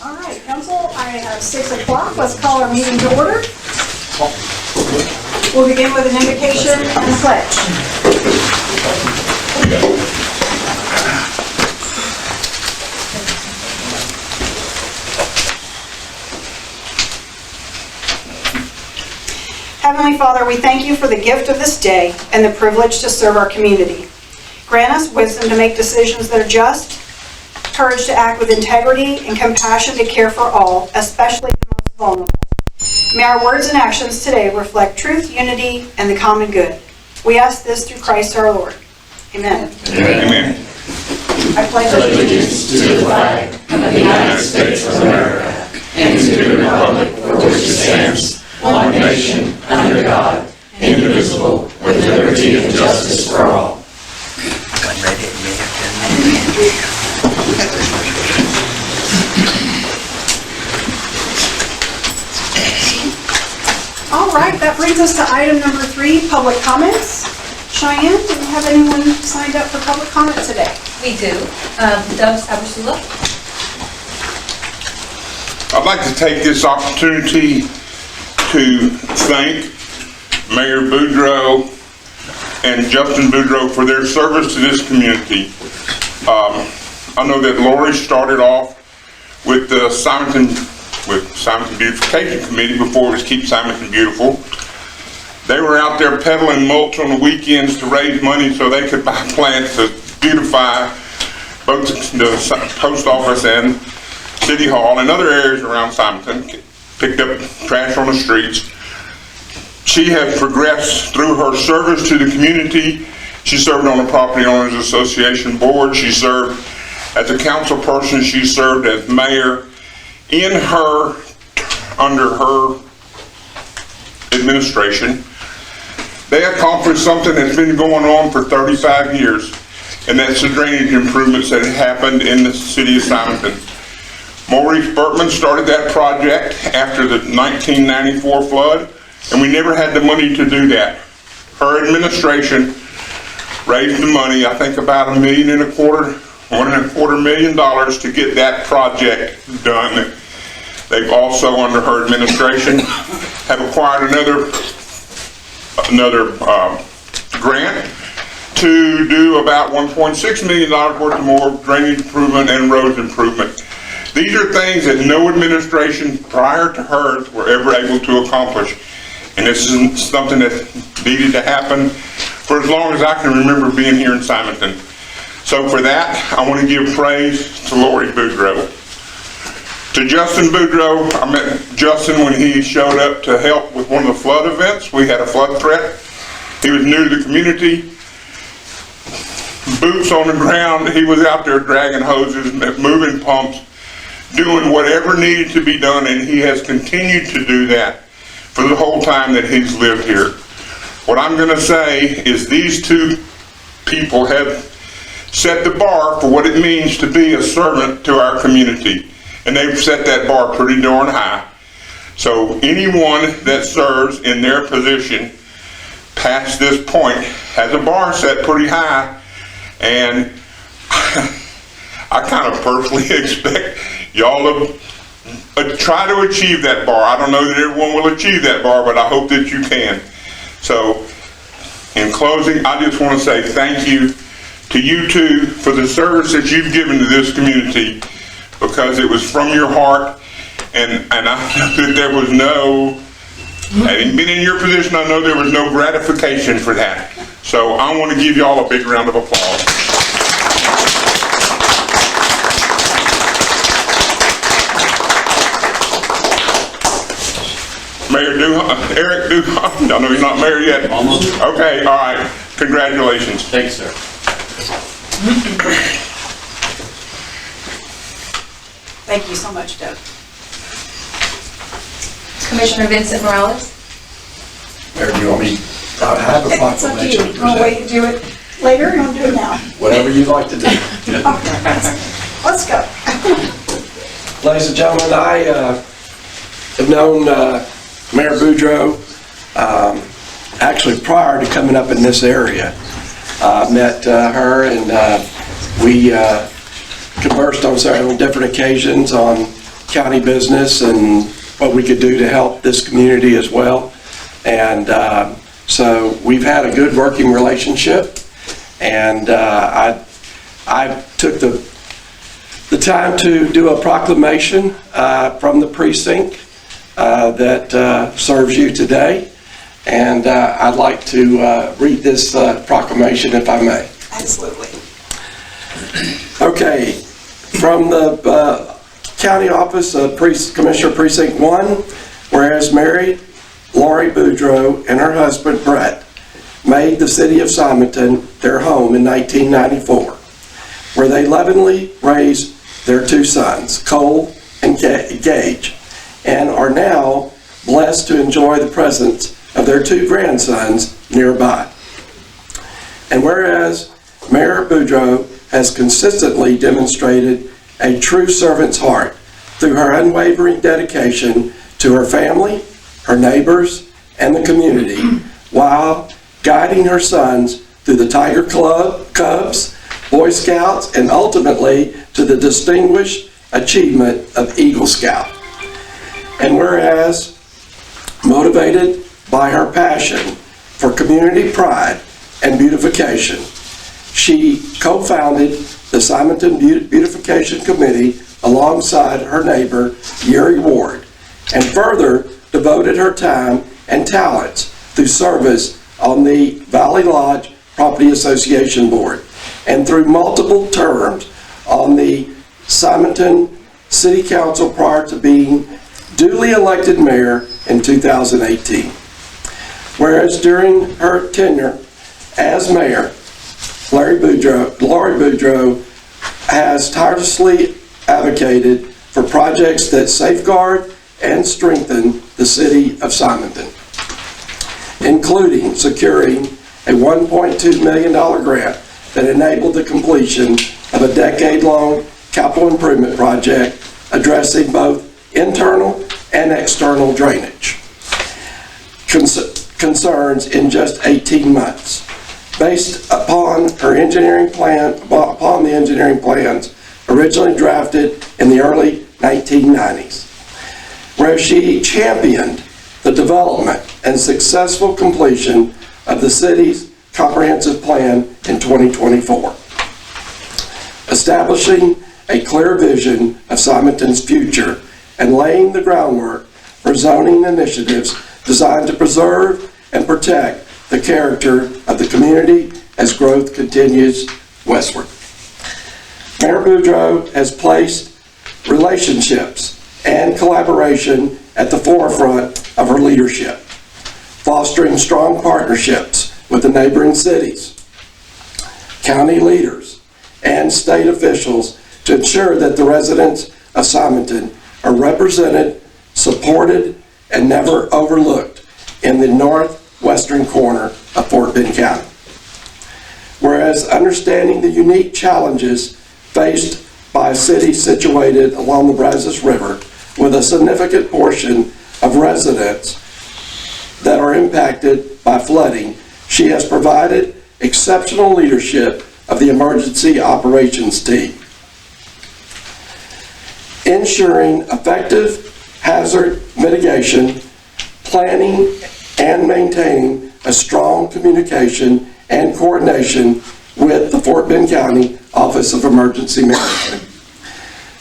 All right, council, I have 6 o'clock. Let's call our meeting to order. We'll begin with an invocation and a pledge. Heavenly Father, we thank you for the gift of this day and the privilege to serve our community. Grant us wisdom to make decisions that are just, courage to act with integrity, and compassion to care for all, especially the most vulnerable. May our words and actions today reflect truth, unity, and the common good. We ask this through Christ our Lord. Amen. Amen. I pledge allegiance to the flag of the United States of America and to the republic for which it stands, one nation, under God, indivisible, with liberty and justice for all. All right, that brings us to item number 3, public comments. Cheyenne, do we have anyone signed up for public comment today? We do. Doug Sabersula. I'd like to take this opportunity to thank Mayor Boudreaux and Justin Boudreaux for their service to this community. I know that Lori started off with the Simonton Beautification Committee before it was Keep Simonton Beautiful. They were out there peddling mulch on the weekends to raise money so they could buy plants to beautify both the post office and City Hall and other areas around Simonton. Picked up trash on the streets. She has progressed through her service to the community. She served on the Property Owners Association board. She served as a council person. She served as mayor. Under her administration, they accomplished something that's been going on for 35 years, and that's the drainage improvements that happened in the city of Simonton. Maurice Bertman started that project after the 1994 flood, and we never had the money to do that. Her administration raised the money, I think about $1.25 million to get that project done. They've also, under her administration, have acquired another grant to do about $1.6 million worth of more drainage improvement and roads improvement. These are things that no administration prior to hers were ever able to accomplish. And this is something that needed to happen for as long as I can remember being here in Simonton. So for that, I want to give praise to Lori Boudreaux. To Justin Boudreaux, I met Justin when he showed up to help with one of the flood events. We had a flood threat. He was new to the community. Boots on the ground, he was out there dragging hoses, moving pumps, doing whatever needed to be done, and he has continued to do that for the whole time that he's lived here. What I'm going to say is these two people have set the bar for what it means to be a servant to our community, and they've set that bar pretty darn high. So anyone that serves in their position past this point has a bar set pretty high, and I kind of personally expect y'all to try to achieve that bar. I don't know that everyone will achieve that bar, but I hope that you can. So in closing, I just want to say thank you to you two for the service that you've given to this community, because it was from your heart, and I know that there was no, having been in your position, I know there was no gratification for that. So I want to give y'all a big round of applause. Mayor Eric Duhon, I know he's not mayor yet. Almost. Okay, all right. Congratulations. Thanks, sir. Thank you so much, Doug. Commissioner Vincent Morales. Mayor, do you want me? I have a It's up to you. proclamation to You want to wait present. to do it later, or you want to do it now? Whatever you'd like to do. Okay, let's go. Ladies and gentlemen, I have known Mayor Boudreaux actually prior to coming up in this area. Met her, and we conversed on several different occasions on county business and what we could do to help this community as well. And so we've had a good working relationship, and I took the time to do a proclamation from the precinct that serves you today. And I'd like to read this proclamation, if I may. Absolutely. Okay, from the County Office of Commissioner Precinct 1, whereas Mary Laurie Boudreau and her husband Brett made the city of Simonton their home in 1994, where they lovingly raised their two sons, Cole and Gage, and are now blessed to enjoy the presence of their two grandsons nearby. And whereas Mayor Boudreau has consistently demonstrated a true servant's heart through her unwavering dedication to her family, her neighbors, and the community, while guiding her sons through the Tiger Club, Cubs, Boy Scouts, and ultimately to the distinguished achievement of Eagle Scout. And whereas, motivated by her passion for community pride and beautification, she co-founded the Simonton Beautification Committee alongside her neighbor, Yuri Ward, and further devoted her time and talents through service on the Valley Lodge Property Association Board and through multiple terms on the Simonton City Council prior to being duly elected mayor in 2018. Whereas during her tenure as mayor, Laurie Boudreau has tirelessly advocated for projects that safeguard and strengthen the city of Simonton, including securing a $1.2 million grant that enabled the completion of a decade-long capital improvement project addressing both internal and external drainage concerns in just 18 months, based upon the engineering plans originally drafted in the early 1990s, where she championed the development and successful completion of the city's comprehensive plan in 2024, establishing a clear vision of Simonton's future and laying the groundwork for zoning initiatives designed to preserve and protect the character of the community as growth continues westward. Mayor Boudreau has placed relationships and collaboration at the forefront of her leadership, fostering strong partnerships with the neighboring cities, county leaders, and state officials to ensure that the residents of Simonton are represented, supported, and never overlooked in the northwestern corner of Fort Bend County. Whereas understanding the unique challenges faced by a city situated along the Brazos River with a significant portion of residents that are impacted by flooding, she has provided exceptional leadership of the emergency operations team, ensuring effective hazard mitigation, planning, and maintaining a strong communication and coordination with the Fort Bend County Office of Emergency Management.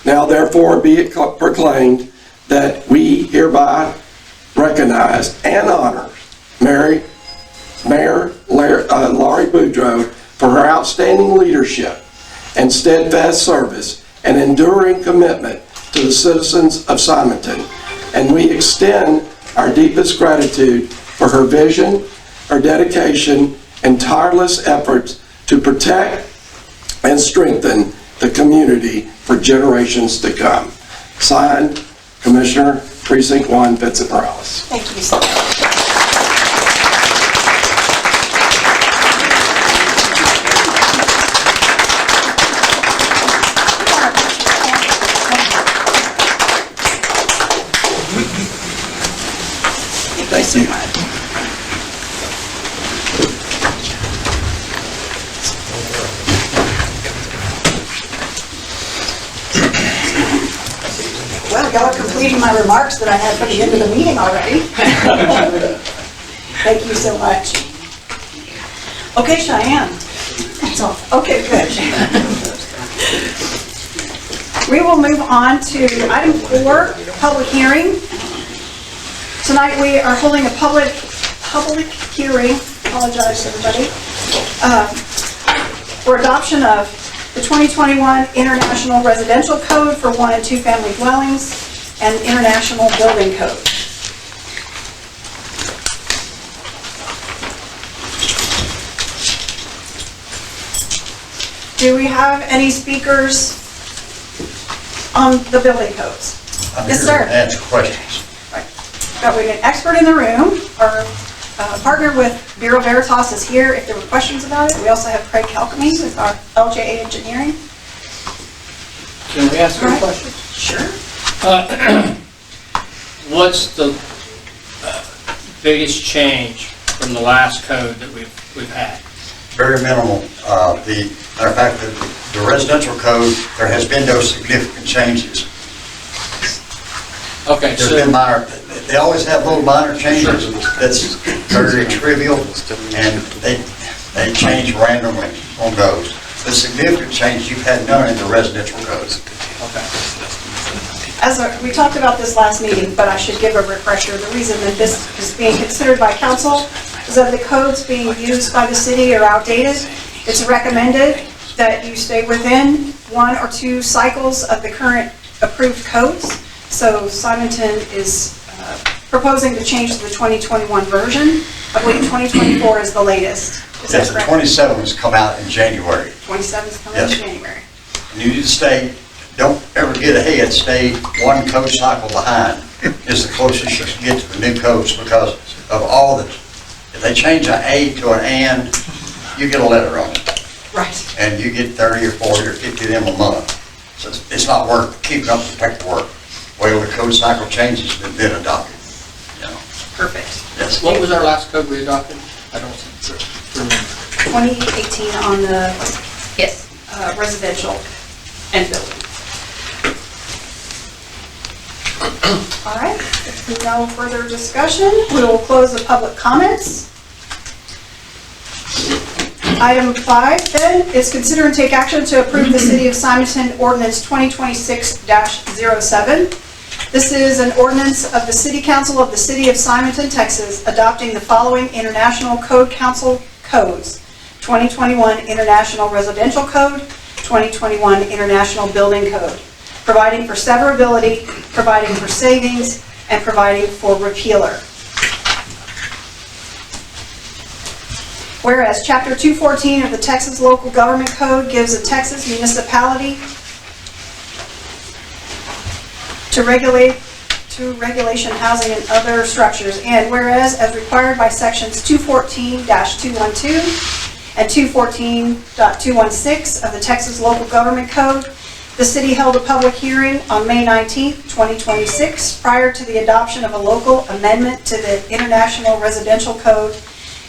Now therefore be it proclaimed that we hereby recognize and honor Mayor Laurie Boudreau for her outstanding leadership and steadfast service and enduring commitment to the citizens of Simonton, and we extend our deepest gratitude for her vision, her dedication, and tireless efforts to protect and strengthen the community for generations to come. Signed, Commissioner, Precinct 1, Vincent Morales. Thank you so much. Thank you. Well, y'all are completing my remarks that I had for the end of the meeting already. Thank you so much. Okay, Cheyenne. That's all. Okay, good. We will move on to item 4, public hearing. Tonight we are holding a public hearing, apologize everybody, for adoption of the 2021 International Residential Code for 1 and 2 family dwellings and International Building Code. Do we have any speakers on the building codes? Yes, sir. Answer questions. Got an expert in the room. Our partner with Bureau Veritas is here if there were questions about it. We also have Craig Halkamy with our LJA Engineering. Can we ask you a Right. question? Sure. What's the biggest change from the last code that we've had? Very minimal. The matter of fact, the residential code, there has been no significant changes. Okay, There's so, been minor, they always have little minor changes that's very trivial, and they change randomly on those. The significant change, you've had none in the residential codes. okay. We talked about this last meeting, but I should give a refresher. The reason that this is being considered by council is that the codes being used by the city are outdated. It's recommended that you stay within 1 or 2 cycles of the current approved codes. So Simonton is proposing to change to the 2021 version. I believe 2024 is the latest. Is that Yes, the correct? 27's come out in January. 27 is coming in Yes. January. And you need to stay, don't ever get ahead, stay 1 code cycle behind is the closest you can get to the new codes because of all the, if they change an A to an and, you get a letter on it. Right. And you get 30 or 40 or 50 of them a month. So it's not worth keeping up the paperwork. Well, the code cycle changes have been adopted, you know. Perfect. Yes. What was our last code we adopted? I don't remember. 2018 on the Yes. residential and building. All right, if no further discussion, we will close the public comments. Item 5 then is consider and take action to approve the City of Simonton Ordinance 2026-07. This is an ordinance of the City Council of the City of Simonton, Texas, adopting the following International Code Council codes: 2021 International Residential Code, 2021 International Building Code, providing for severability, providing for savings, and providing for repealer. Whereas Chapter 214 of the Texas Local Government Code gives a Texas municipality to regulation housing and other structures, and whereas as required by sections 214-212 and 214.216 of the Texas Local Government Code, the city held a public hearing on May 19th, 2026, prior to the adoption of a local amendment to the International Residential Code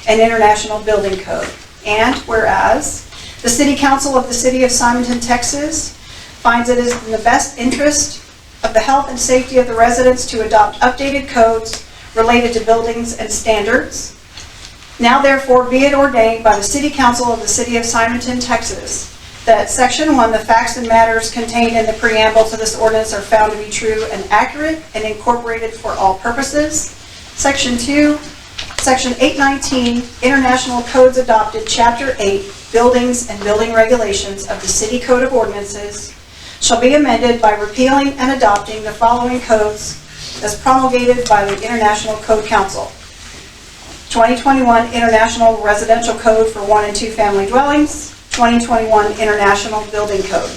and International Building Code. And whereas the City Council of the City of Simonton, Texas finds it is in the best interest of the health and safety of the residents to adopt updated codes related to buildings and standards. Now therefore be it ordained by the City Council of the City of Simonton, Texas, that Section 1, the facts and matters contained in the preamble to this ordinance are found to be true and accurate and incorporated for all purposes. Section 2, Section 819, International Codes Adopted, Chapter 8, Buildings and Building Regulations of the City Code of Ordinances, shall be amended by repealing and adopting the following codes as promulgated by the International Code Council. 2021 International Residential Code for 1 and 2 family dwellings, 2021 International Building Code.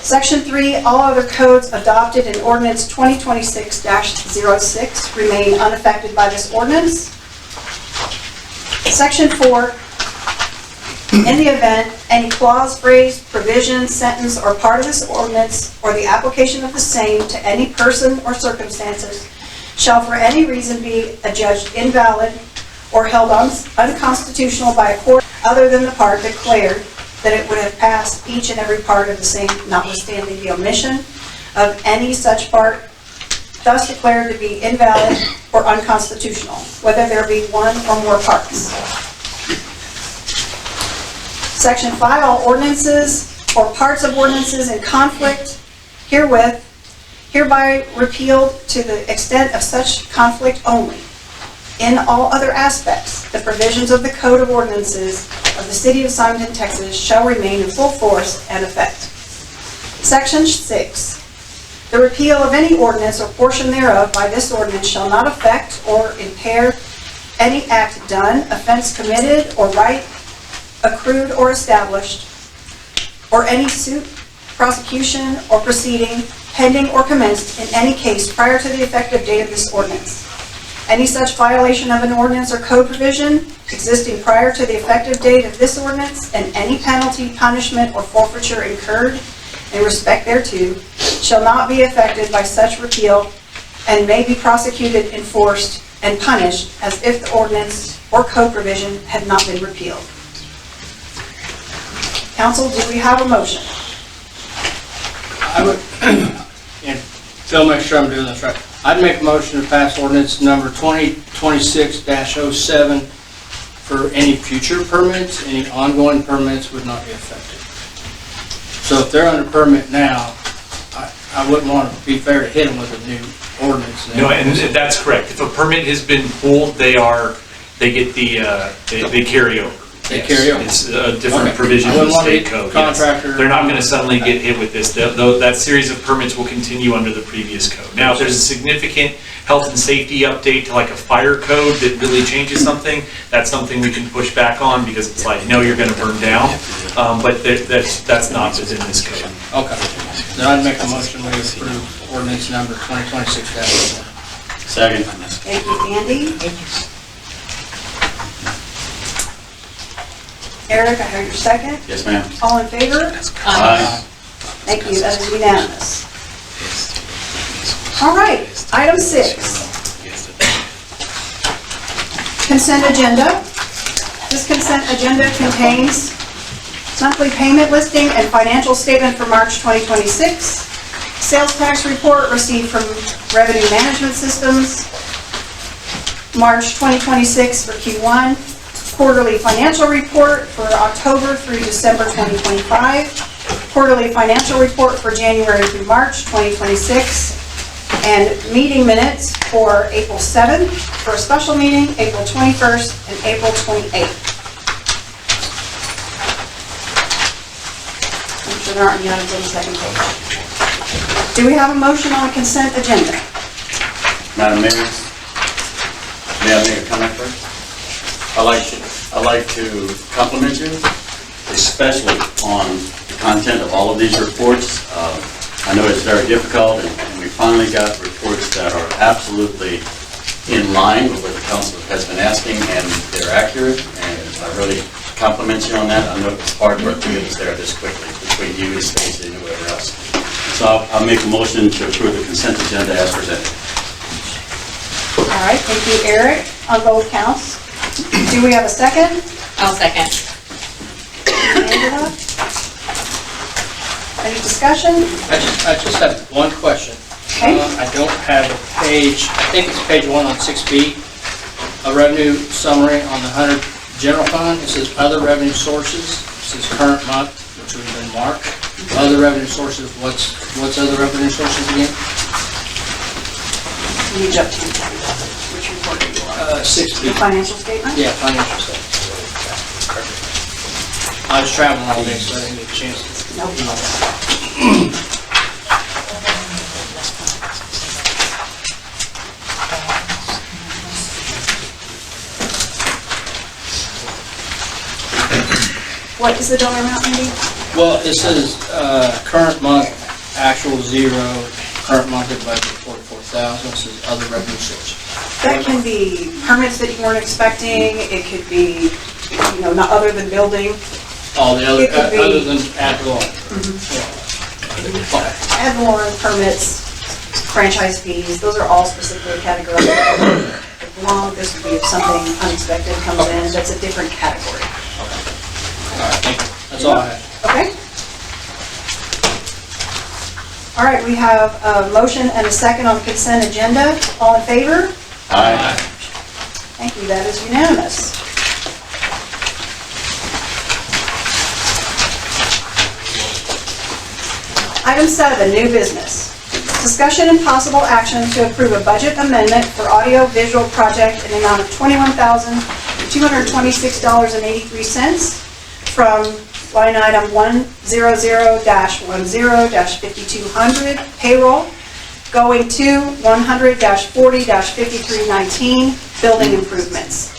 Section 3, all other codes adopted in Ordinance 2026-06 remain unaffected by this ordinance. Section 4, in the event any clause, phrase, provision, sentence, or part of this ordinance or the application of the same to any person or circumstances shall for any reason be adjudged invalid or held unconstitutional by a court other than the part declared that it would have passed each and every part of the same, notwithstanding the omission of any such part thus declared to be invalid or unconstitutional, whether there be one or more parts. Section 5, all ordinances or parts of ordinances in conflict herewith hereby repealed to the extent of such conflict only. In all other aspects, the provisions of the Code of Ordinances of the City of Simonton, Texas shall remain in full force and effect. Section 6. The repeal of any ordinance or portion thereof by this ordinance shall not affect or impair any act done, offense committed, or right accrued or established, or any suit, prosecution, or proceeding pending or commenced in any case prior to the effective date of this ordinance. Any such violation of an ordinance or code provision existing prior to the effective date of this ordinance, and any penalty, punishment, or forfeiture incurred in respect thereto, shall not be affected by such repeal, and may be prosecuted, enforced, and punished as if the ordinance or code provision had not been repealed. Council, do we have a motion? I would, and Phil, make sure I'm doing this right. I'd make a motion to pass ordinance number 2026-07 for any future permits. Any ongoing permits would not be affected. So if they're under permit now, I wouldn't want to be fair to hit them with a new ordinance. No, and that's correct. If a permit has been pulled, they get they carry over. They carry over. It's a different Okay. provision of the state code. Yes. Contractor. They're not going to suddenly get hit with this. That series of permits will continue under the previous code. Now, if there's a significant health and safety update to like a fire code that really changes something, that's something we can push back on because it's like, no, you're going to burn down. But that's not within this code. Okay. Then I'd make a motion we approve ordinance number 2026-07. Second. Thank you, Andy. Eric, I heard your second. Yes, ma'am. All in favor? Aye. Thank you, that is unanimous. All right, item 6. Consent agenda. This consent agenda contains monthly payment listing and financial statement for March 2026, sales tax report received from Revenue Management Systems, March 2026 for Q1, quarterly financial report for October through December 2025, quarterly financial report for January through March 2026, and meeting minutes for April 7th, for a special meeting, April 21st, and April 28th. I'm sure there aren't any items on the second page. Do we have a motion on the consent agenda? Madam Mayor, may I make a comment first? I'd like to compliment you, especially on the content of all of these reports. I know it's very difficult, and we finally got reports that are absolutely in line with what the council has been asking, and they're accurate, and I really compliment you on that. I know it was hard work to get us there this quickly, between you and Stacy and whoever else. So I'll make a motion to approve the consent agenda as presented. All right, thank you, Eric, on both counts. Do we have a second? I'll second. Angela? Any discussion? I just have one question. Okay. I don't have a page, I think it's page 1 on 6B, a revenue summary on the 100 general fund. It says other revenue sources. It says current month, which would have been March. Other revenue sources, what's other revenue sources again? Let me jump to which report are you on? 6B. The financial statement? Yeah, financial statement. I was traveling all day, so I didn't get a chance to. Nope. What is the dollar amount, Andy? Well, it says current month, actual 0, current monthly budget 44,000. It says other revenue sources. That can be permits that you weren't expecting, it could be, not other than building. All the other, It could be- other than ad valorem. Ad valorem permits, franchise fees, those are all specifically categorized. This would be if something unexpected comes in, that's a different category. All right, thank you. That's all I have. Okay? All right, we have a motion and a second on the consent agenda. All in favor? Aye. Thank you, that is unanimous. Item 7, new business. Discussion and possible action to approve a budget amendment for audio-visual project in the amount of $21,226.83 from line item 100-10-5200 payroll going to 100-40-5319 building improvements.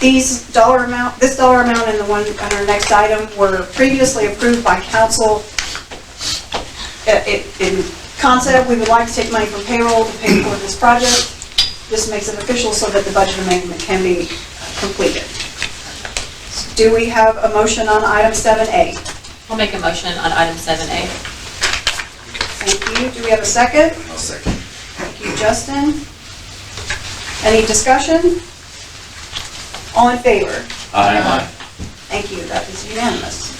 This dollar amount and the one on our next item were previously approved by council. In concept, we would like to take money from payroll to pay for this project. This makes it official so that the budget amendment can be completed. Do we have a motion on item 7A? I'll make a motion on item 7A. Thank you. Do we have a second? I'll second. Thank you, Justin. Any discussion? All in favor? Aye. Thank you. That is unanimous.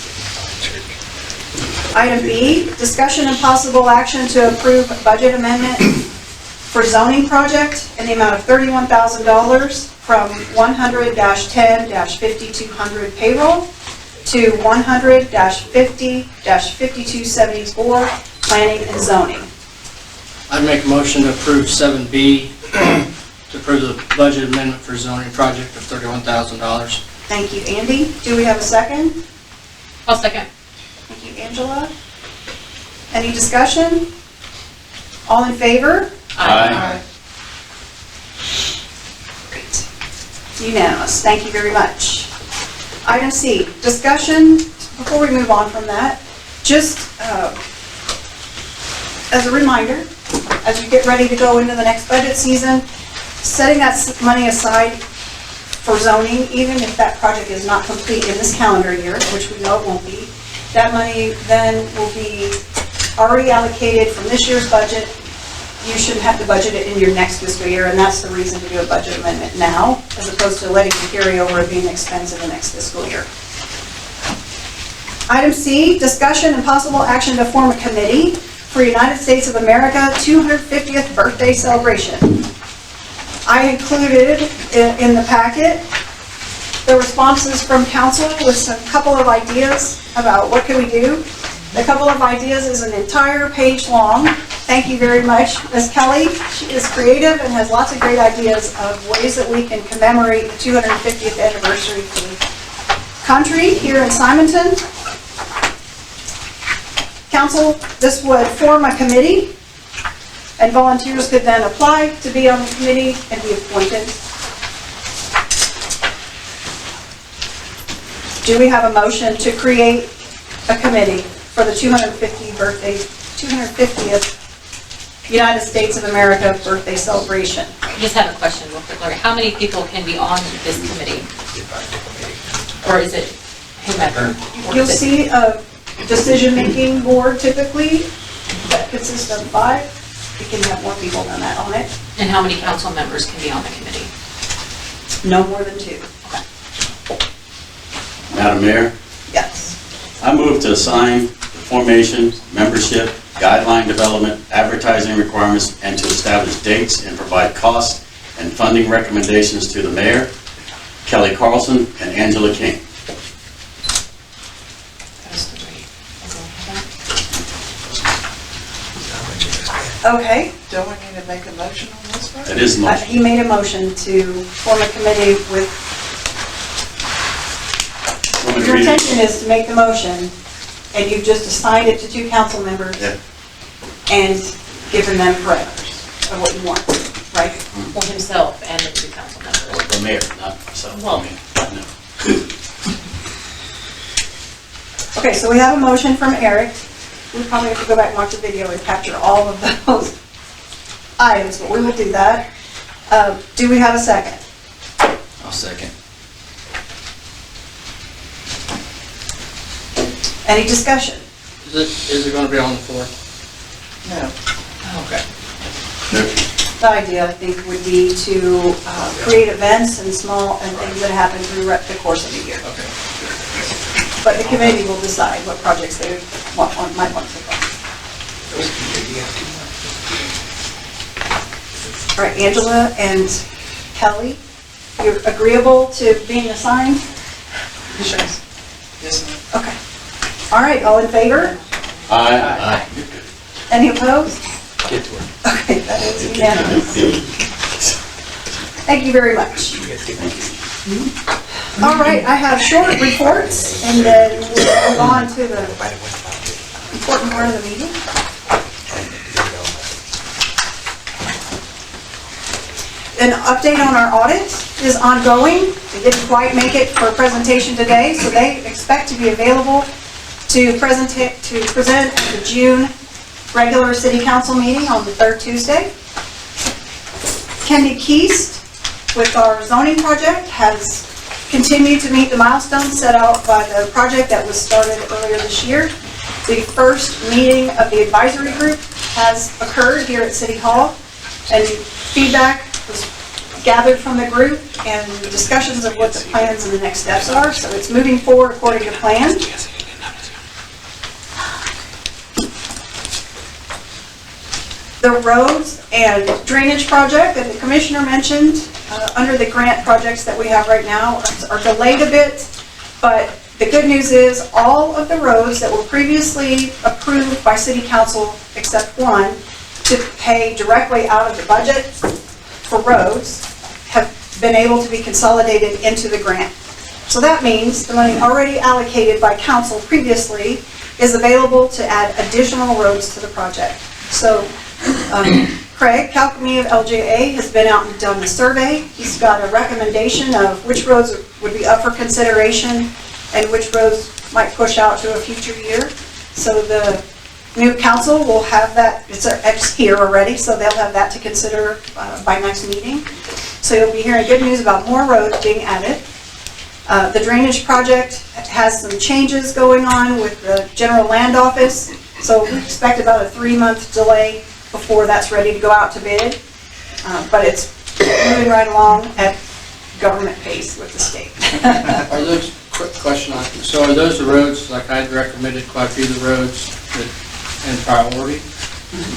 Item B, discussion and possible action to approve budget amendment for zoning project in the amount of $31,000 from 100-10-5200 payroll to 100-50-5274 planning and zoning. I'd make a motion to approve 7B, to approve the budget amendment for zoning project of $31,000. Thank you, Andy. Do we have a second? I'll second. Thank you, Angela. Any discussion? All in favor? Aye. Great. Unanimous. Thank you very much. Item C, discussion, before we move on from that, just as a reminder, as we get ready to go into the next budget season, setting that money aside for zoning, even if that project is not complete in this calendar year, which we know it won't be, that money then will be already allocated from this year's budget. You shouldn't have to budget it in your next fiscal year, and that's the reason to do a budget amendment now, as opposed to letting it carry over and being expense in the next fiscal year. Item C, discussion and possible action to form a committee for United States of America 250th birthday celebration. I included in the packet the responses from council with a couple of ideas about what can we do. The couple of ideas is an entire page long. Thank you very much, Ms. Kelly. She is creative and has lots of great ideas of ways that we can commemorate the 250th anniversary for the country here in Simonton. Council, this would form a committee, and volunteers could then apply to be on the committee and be appointed. Do we have a motion to create a committee for the 250th United States of America birthday celebration? I just have a question real quick, Lori. How many people can be on this committee? Or is it whomever? Or You'll is it- see a decision-making board typically that consists of 5. We can have more people than that on it. And how many council members can be on the committee? No more than 2. Madam Mayor, Yes. I move to assign the formation, membership, guideline development, advertising requirements, and to establish dates and provide cost and funding recommendations to the mayor, Kelly Carlson, and Angela King. Those three. Okay. Don't we need to make a motion on this one? That is the motion. He made a motion to form a committee with, Want me to your read it? intention is to make the motion, and you've just assigned it to 2 council members Yeah. and given them parameters of what you want, right? Well, himself and the 2 council members. The mayor, not myself. Well- No. Okay, so we have a motion from Eric. We probably have to go back and watch the video and capture all of those items, but we will do that. Do we have a second? I'll second. Any discussion? Is it going to be on the floor? No. Okay. The idea, I think, would be to create events and things that happen through the course of the year. Okay. But the committee will decide what projects they might want to take on. All right, Angela and Kelly, you're agreeable to being assigned? Sure. Yes, ma'am. Okay. All right, all in favor? Aye. Any opposed? Get to work. Okay, that is unanimous. Thank you very much. All right, I have short reports, and then we'll move on to the important part of the meeting. An update on our audit is ongoing. They didn't quite make it for a presentation today, so they expect to be available to present at the June regular city council meeting on the third Tuesday. Kendi Keast, with our zoning project, has continued to meet the milestones set out by the project that was started earlier this year. The first meeting of the advisory group has occurred here at City Hall, and feedback was gathered from the group and discussions of what the plans and the next steps are. So it's moving forward according to plan. The roads and drainage project that the commissioner mentioned under the grant projects that we have right now are delayed a bit, but the good news is all of the roads that were previously approved by city council, except one, to pay directly out of the budget for roads, have been able to be consolidated into the grant. So that means the money already allocated by council previously is available to add additional roads to the project. So Craig Calcamy of LJA has been out and done the survey. He's got a recommendation of which roads would be up for consideration and which roads might push out to a future year. So the new council will have that, it's here already, so they'll have that to consider by next meeting. So you'll be hearing good news about more roads being added. The drainage project has some changes going on with the general land office, so we expect about a 3-month delay before that's ready to go out to bid. But it's moving right along at government pace with the state. Are those, quick question on, so are those the roads, like I'd recommended quite a few of the roads that in priority?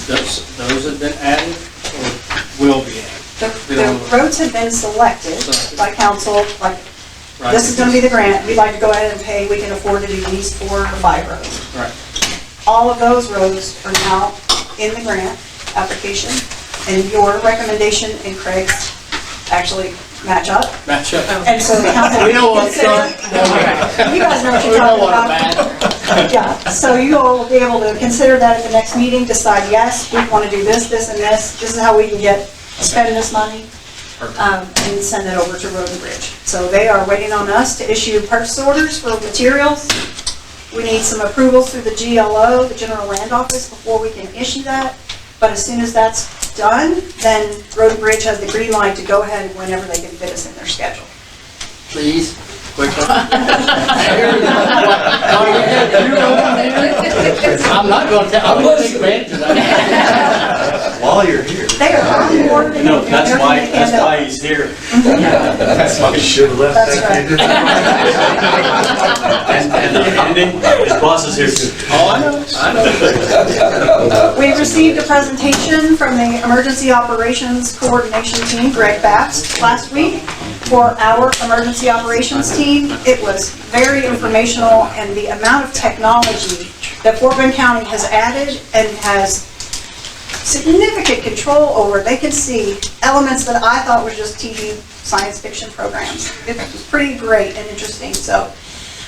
Those have been added or will be added? The roads have been selected by council, like, Right. this is gonna be the grant, we'd like to go ahead and pay, we can afford to do these 4 or 5 roads. Right. All of those roads are now in the grant application, and your recommendation and Craig's actually match up. Match up. And so the council. We know what's consider- going. You guys know what We you're know talking what about. bad. Yeah, so you all will be able to consider that at the next meeting, decide, yes, we want to do this, this, and this. This is how we can spend this money, and send it over to Road and Bridge. So they are waiting on us to issue purchase orders for materials. We need some approvals through the GLO, the General Land Office, before we can issue that. But as soon as that's done, then Road and Bridge has the green light to go ahead whenever they can fit us in their schedule. Please, quickly. I'm not going to tell, I'm going to take advantage of that. While you're here. They are on board. No, that's why he's here. That's why you should have left. That's Thank you. And his boss is here too. Oh, I know. We received a presentation from the Emergency Operations Coordination Team, Greg Bass, last week for our emergency operations team. It was very informational, and the amount of technology that Fort Bend County has added and has significant control over. They can see elements that I thought were just TV science fiction programs. It was pretty great and interesting. So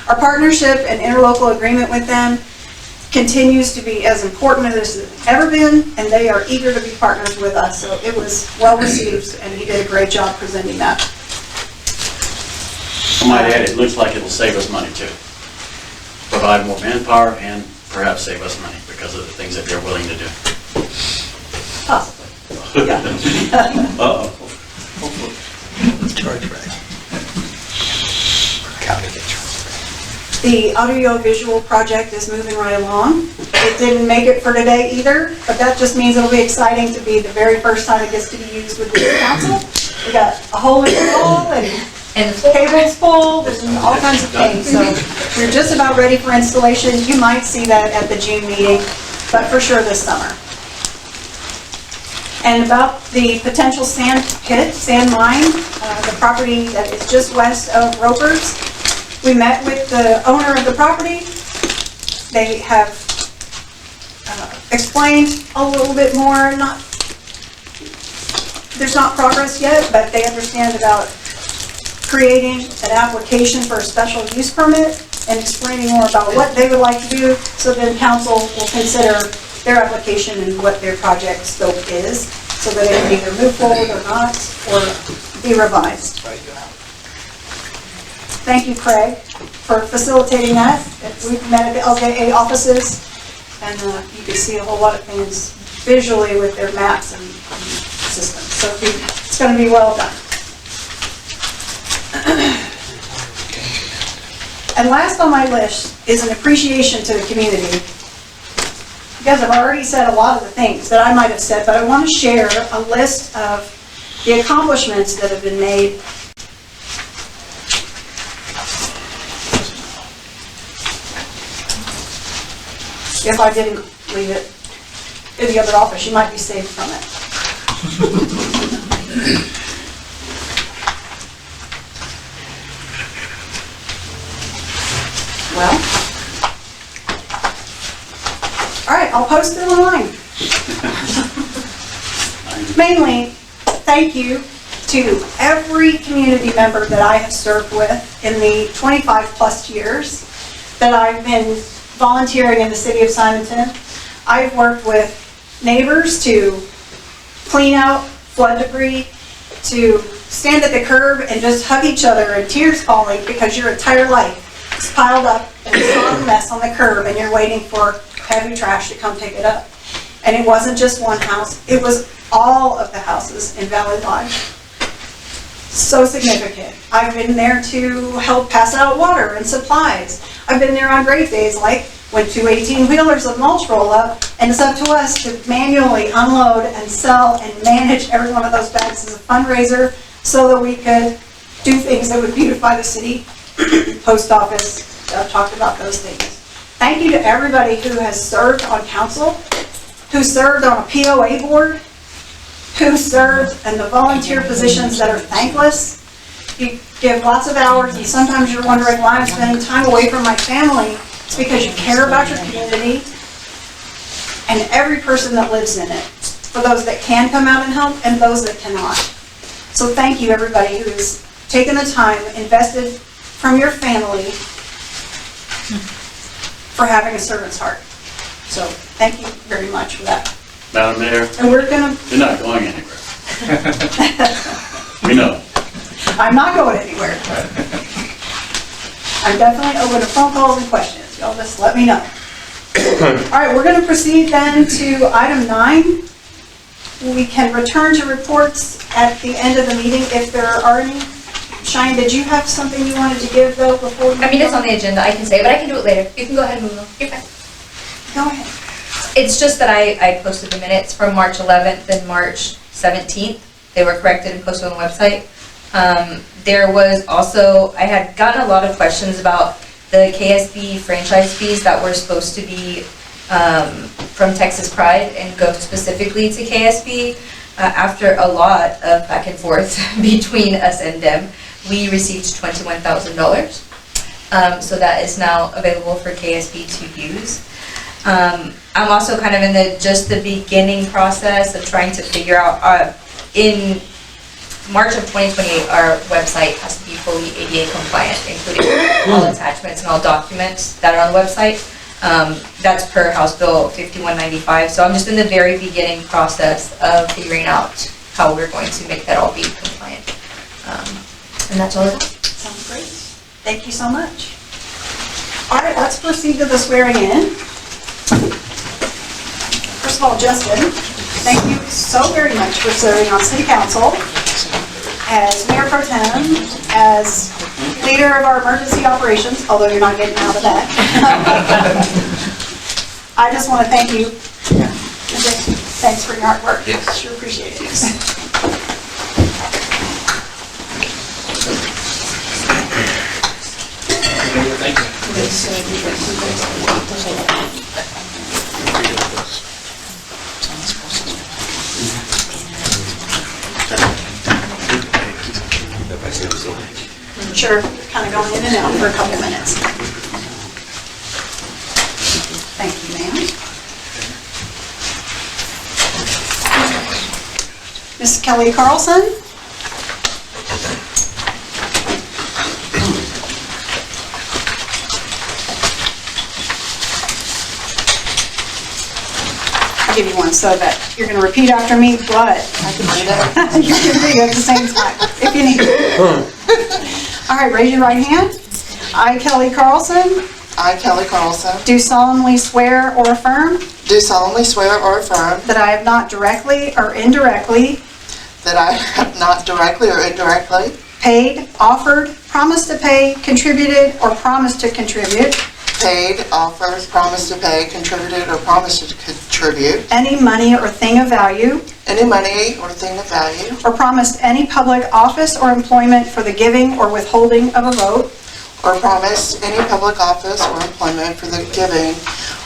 our partnership and interlocal agreement with them continues to be as important as it's ever been, and they are eager to be partners with us. So it was well received, and he did a great job presenting that. I might add, it looks like it'll save us money too. Provide more manpower and perhaps save us money because of the things that they're willing to do. Possibly. Yeah. Uh-oh. Charge back. County get charged back. The audiovisual project is moving right along. It didn't make it for today either, but that just means it'll be exciting to be the very first time it gets to be used with the council. We got a hole in the wall and the cables pulled and all kinds of things. So we're just about ready for installation. You might see that at the June meeting, but for sure this summer. and about the potential sand pit, sand mine, the property that is just west of Roper's. We met with the owner of the property. They have explained a little bit more, there's not progress yet, but they understand about creating an application for a special use permit and explaining more about what they would like to do, so then council will consider their application and what their project scope is, so that it can either move forward or not, or be revised. Thank you, Craig, for facilitating that. We've met at the LJA offices, and you can see a whole lot of things visually with their maps and systems. So it's going to be well done. And last on my list is an appreciation to the community. You guys have already said a lot of the things that I might have said, but I want to share a list of the accomplishments that have been made. If I didn't leave it in the other office, you might be saved from it. Well, all right, I'll post it online. Mainly, thank you to every community member that I have served with in the 25 plus years that I've been volunteering in the city of Simonton. I've worked with neighbors to clean out flood debris, to stand at the curb and just hug each other and tears falling because your entire life is piled up and it's not a mess on the curb and you're waiting for heavy trash to come pick it up. And it wasn't just one house, it was all of the houses in Valley Lodge. So significant. I've been there to help pass out water and supplies. I've been there on great days like when 2 18-wheelers of mulch roll up, and it's up to us to manually unload and sell and manage every one of those bags as a fundraiser so that we could do things that would beautify the city. Post office, I've talked about those things. Thank you to everybody who has served on council, who served on a POA board, who served in the volunteer positions that are thankless. You give lots of hours, and sometimes you're wondering why I'm spending time away from my family. It's because you care about your community and every person that lives in it, for those that can come out and help and those that cannot. So thank you, everybody who has taken the time, invested from your family for having a servant's heart. So thank you very much for that. Madam Mayor, And we're gonna, you're not going anywhere. We know. I'm not going anywhere. I'm definitely open to phone calls and questions. Y'all just let me know. All right, we're going to proceed then to item 9. We can return to reports at the end of the meeting if there are any. Shine, did you have something you wanted to give though before? I mean, it's on the agenda, I can say it, but I can do it later. You can go ahead and move on. You're fine. Go ahead. It's just that I posted the minutes from March 11th and March 17th. They were corrected and posted on the website. There was also, I had gotten a lot of questions about the KSB franchise fees that were supposed to be from Texas Pride and go specifically to KSB. After a lot of back and forth between us and them, we received $21,000. So that is now available for KSB to use. I'm also kind of in just the beginning process of trying to figure out, in March of 2028, our website has to be fully ADA compliant, including all attachments and all documents that are on the website. That's per House Bill 5195. So I'm just in the very beginning process of figuring out how we're going to make that all be compliant. And that's all I got. Sounds great. Thank you so much. All right, let's proceed to the swearing in. First of all, Justin, thank you so very much for serving on City Council as Mayor Pro Tem, as leader of our emergency operations, although you're not getting out of that. I just want to thank you. Thanks for your hard work. Yes. Sure appreciate it. Yes. Thank you. Sure, kind of going in and out for a couple minutes. Thank you, ma'am. Miss Kelly Carlson? I'll give you one so that you're going to repeat after me, but I can do that. You can read at the same time if you need to. All right, raise your right hand. I, Kelly Carlson, I, Kelly Carlson, do solemnly swear or affirm do solemnly swear or affirm that I have not directly or indirectly that I have not directly or indirectly paid, offered, promised to pay, contributed, or promised to contribute paid, offered, promised to pay, contributed, or promised to contribute any money or thing of value, any money or thing of value, or promised any public office or employment for the giving or withholding of a vote, or promised any public office or employment for the giving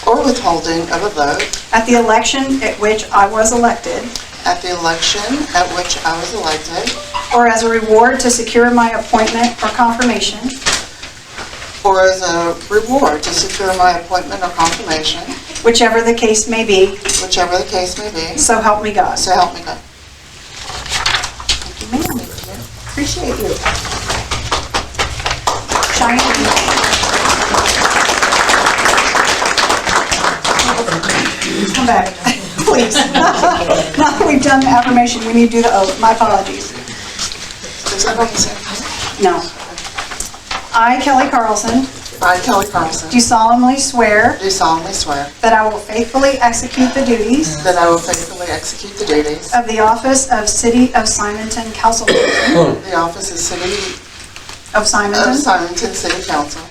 or withholding of a vote at the election at which I was elected, at the election at which I was elected, or as a reward to secure my appointment or confirmation, or as a reward to secure my appointment or confirmation, whichever the case may be, whichever the case may be, so help me God. so help me God. Thank you, ma'am. Appreciate you. Cheyenne. Come back, please. Now that we've done the affirmation, we need to do the oath. My apologies. Is that what you said? No. I, Kelly Carlson, I, Kelly Carlson, do solemnly swear do solemnly swear that I will faithfully execute the duties that I will faithfully execute the duties of the office of City of Simonton Councilperson of the office of City of of Simonton Simonton City Council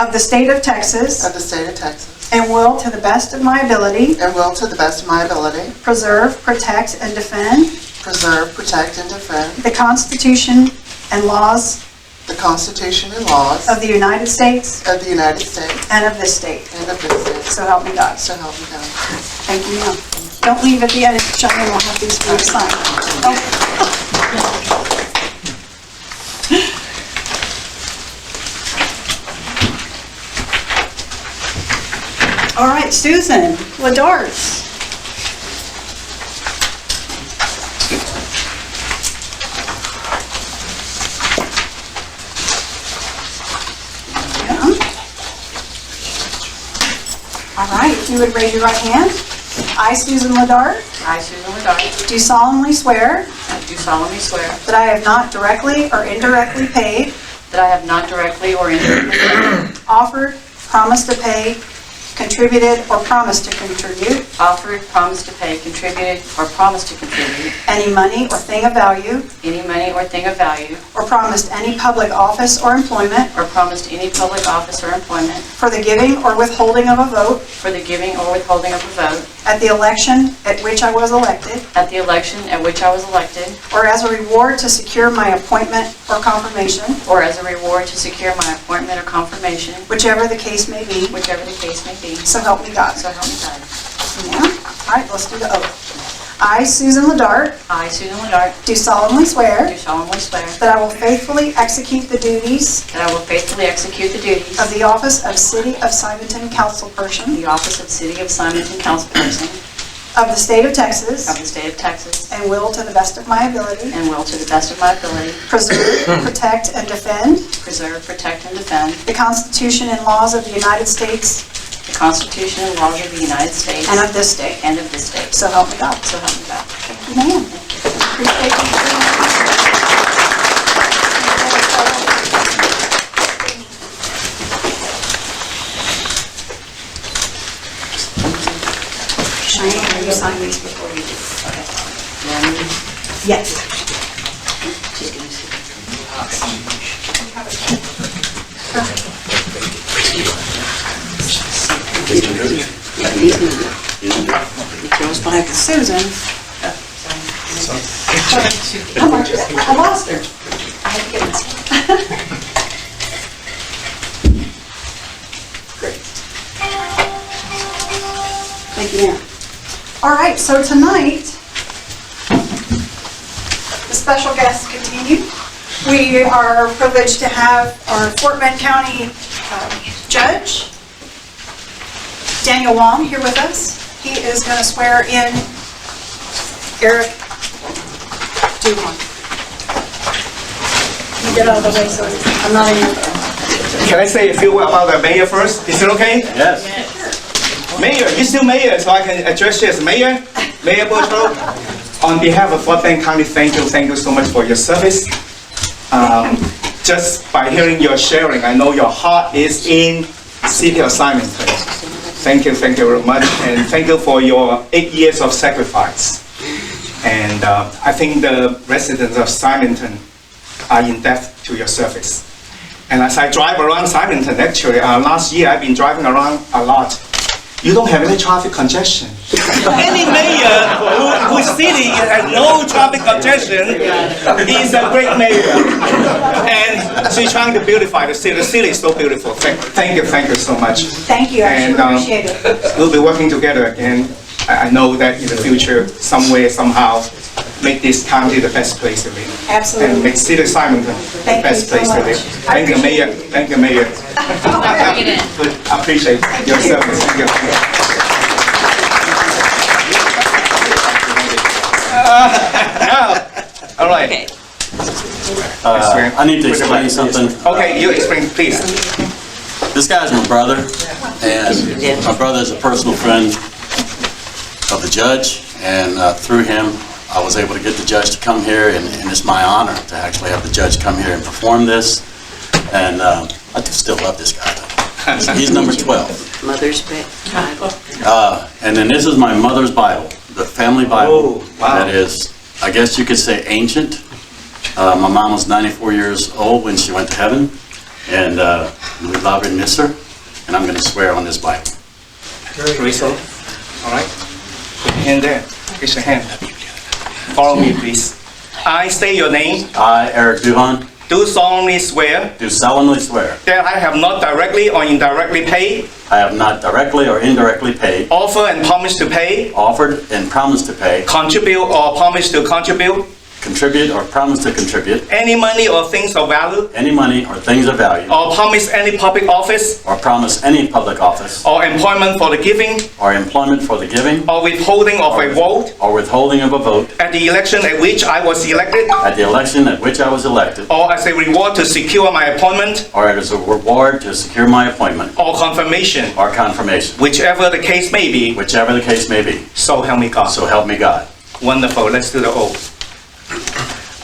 of the State of Texas, of the State of Texas, and will, to the best of my ability, and will to the best of my ability preserve, protect, and defend preserve, protect, and defend the Constitution and laws the Constitution and laws of the United States of the United States and of this state. and of this state. So help me God. So help me God. Thank you, ma'am. Don't leave at the end. Cheyenne will have these for you to sign. Oh. All right, Susan Ladarts. All right, if you would raise your right hand. I, Susan Ladart, I, Susan Ladart, do solemnly swear do solemnly swear that I have not directly or indirectly paid, that I have not directly or indirectly offered, promised to pay, contributed, or promised to contribute offered, promised to pay, contributed, or promised to contribute any money or thing of value, any money or thing of value, or promised any public office or employment or promised any public office or employment for the giving or withholding of a vote for the giving or withholding of a vote at the election at which I was elected, at the election at which I was elected, or as a reward to secure my appointment or confirmation, or as a reward to secure my appointment or confirmation, whichever the case may be. whichever the case may be. So help me God. So help me God. Yeah. All right, let's do the oath. I, Susan Ladart, I, Susan Ladart, do solemnly swear do solemnly swear that I will faithfully execute the duties that I will faithfully execute the duties of the office of City of Simonton of Councilperson the office of City of Simonton Councilperson of the State of Texas, of the State of Texas, and will, to the best of my ability, and will to the best of my ability preserve, protect, and defend preserve, protect, and defend the Constitution and laws of the United States the Constitution and laws of the United States and of this state. and of this state. So help me God. So help me God. Thank you, ma'am. Appreciate you very much. Cheyenne, will you sign these before you do? Yes. Susan. I lost her. I had to get this. Great. Thank you, ma'am. All right, so tonight, the special guests continue. We are privileged to have our Fort Bend County Judge, Daniel Wong, here with us. He is going to swear in Eric Duhon. You get out of the way so I'm not in your way. Can I say a few words about the mayor first? Is it okay? Yes. Mayor, you're still mayor, so I can address you as mayor. Mayor Boudreaux, on behalf of Fort Bend County, thank you so much for your service. Just by hearing your sharing, I know your heart is in City of Simonton. Thank you very much, and thank you for your 8 years of sacrifice. And I think the residents of Simonton are in debt to your service. And as I drive around Simonton, actually, last year I've been driving around a lot. You don't have any traffic congestion. Any mayor whose city has no traffic congestion is a great mayor. And she's trying to beautify the city. The city is so beautiful. Thank you so much. Thank you, I sure appreciate it. We'll be working together again. I know that in the future, somewhere, somehow, make this county the best place to live. Absolutely. And make City of Simonton the Thank best you so place to much. live. Thank you, Mayor. Thank you, Mayor. Bring it in. I appreciate your service. Thank you. All right. Okay. I need to explain something. Okay, you explain, please. This guy's my brother, and my brother is a personal friend of the judge, and through him, I was able to get the judge to come here, and it's my honor to actually have the judge come here and perform this. And I do still love this guy, though. He's number 12. Mother's Bible. And then this is my mother's Bible, the family Bible. Oh, wow. That is, I guess you could say, ancient. My mom was 94 years old when she went to heaven, and we love and miss her. And I'm going to swear on this Bible. Grace, all right? Put your hand there. Raise your hand. Follow me, please. I state your name. I, Eric Duhon, Do solemnly swear do solemnly swear that I have not directly or indirectly paid, I have not directly or indirectly paid, offered and promised to pay, offered and promised to pay, contribute or promised to contribute contribute or promised to contribute any money or things of value, any money or things of value, or promise any public office or promise any public office or employment for the giving or employment for the giving or withholding of a vote or withholding of a vote at the election at which I was elected, at the election at which I was elected, or as a reward to secure my appointment or as a reward to secure my appointment or confirmation, or confirmation, whichever the case may be, whichever the case may be. so help me God. So help me God. Wonderful. Let's do the oath.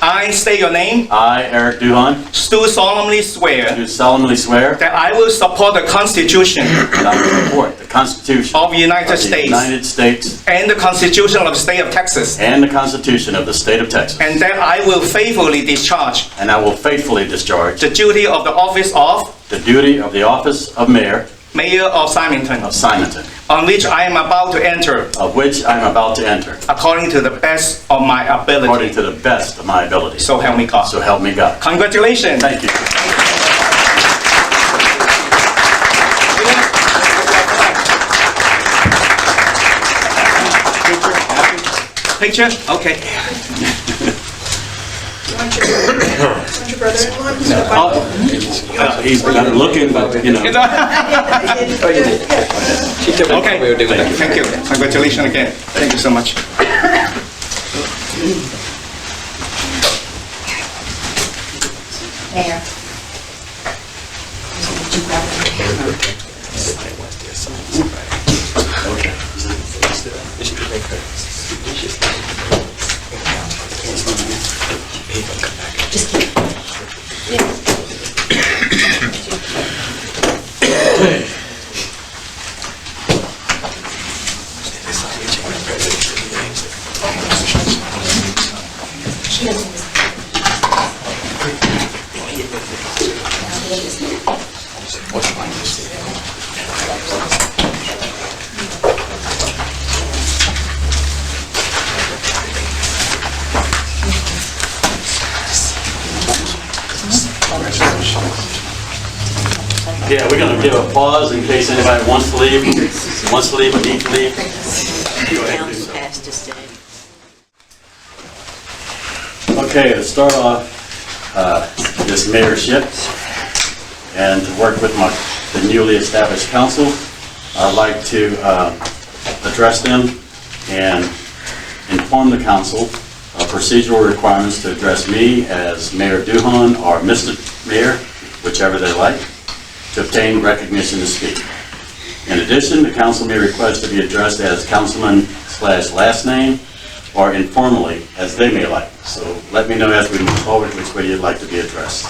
I state your name. I, Eric Duhon, Do solemnly swear do solemnly swear that I will support the Constitution that I will support the Constitution of the United of the States United States and the Constitution of the State of Texas, and the Constitution of the State of Texas, and that I will faithfully discharge and I will faithfully discharge the duty of the office of the duty of the office of Mayor Mayor of Simonton, of Simonton, on which I am about to enter, of which I am about to enter, according to the best of my according ability. to the best of my ability. So help me God. So help me God. Congratulations. Thank you. Picture? Okay. Want your brother-in-law? He's better looking, but you know. Okay. Thank you. Congratulations again. Thank you so much. Mayor. Yeah, we're going to give a pause in case anybody wants to leave or need to leave. Go ahead and do so. Okay, to start off, this mayorship and to work with the newly established council. I'd like to address them and inform the council of procedural requirements to address me as Mayor Duhon or Mr. Mayor, whichever they like, to obtain recognition to speak. In addition, the council may request to be addressed as councilman/last name or informally as they may like. So let me know as we move forward which way you'd like to be addressed.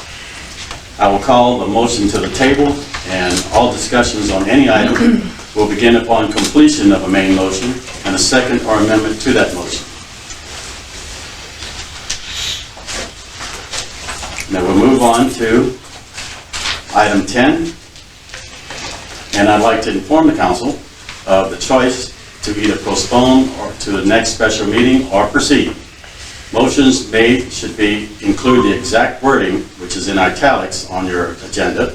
I will call the motion to the table, and all discussions on any item will begin upon completion of a main motion and a second or amendment to that motion. Now we'll move on to item 10, and I'd like to inform the council of the choice to either postpone or to the next special meeting or proceed. Motions made should include the exact wording, which is in italics on your agenda,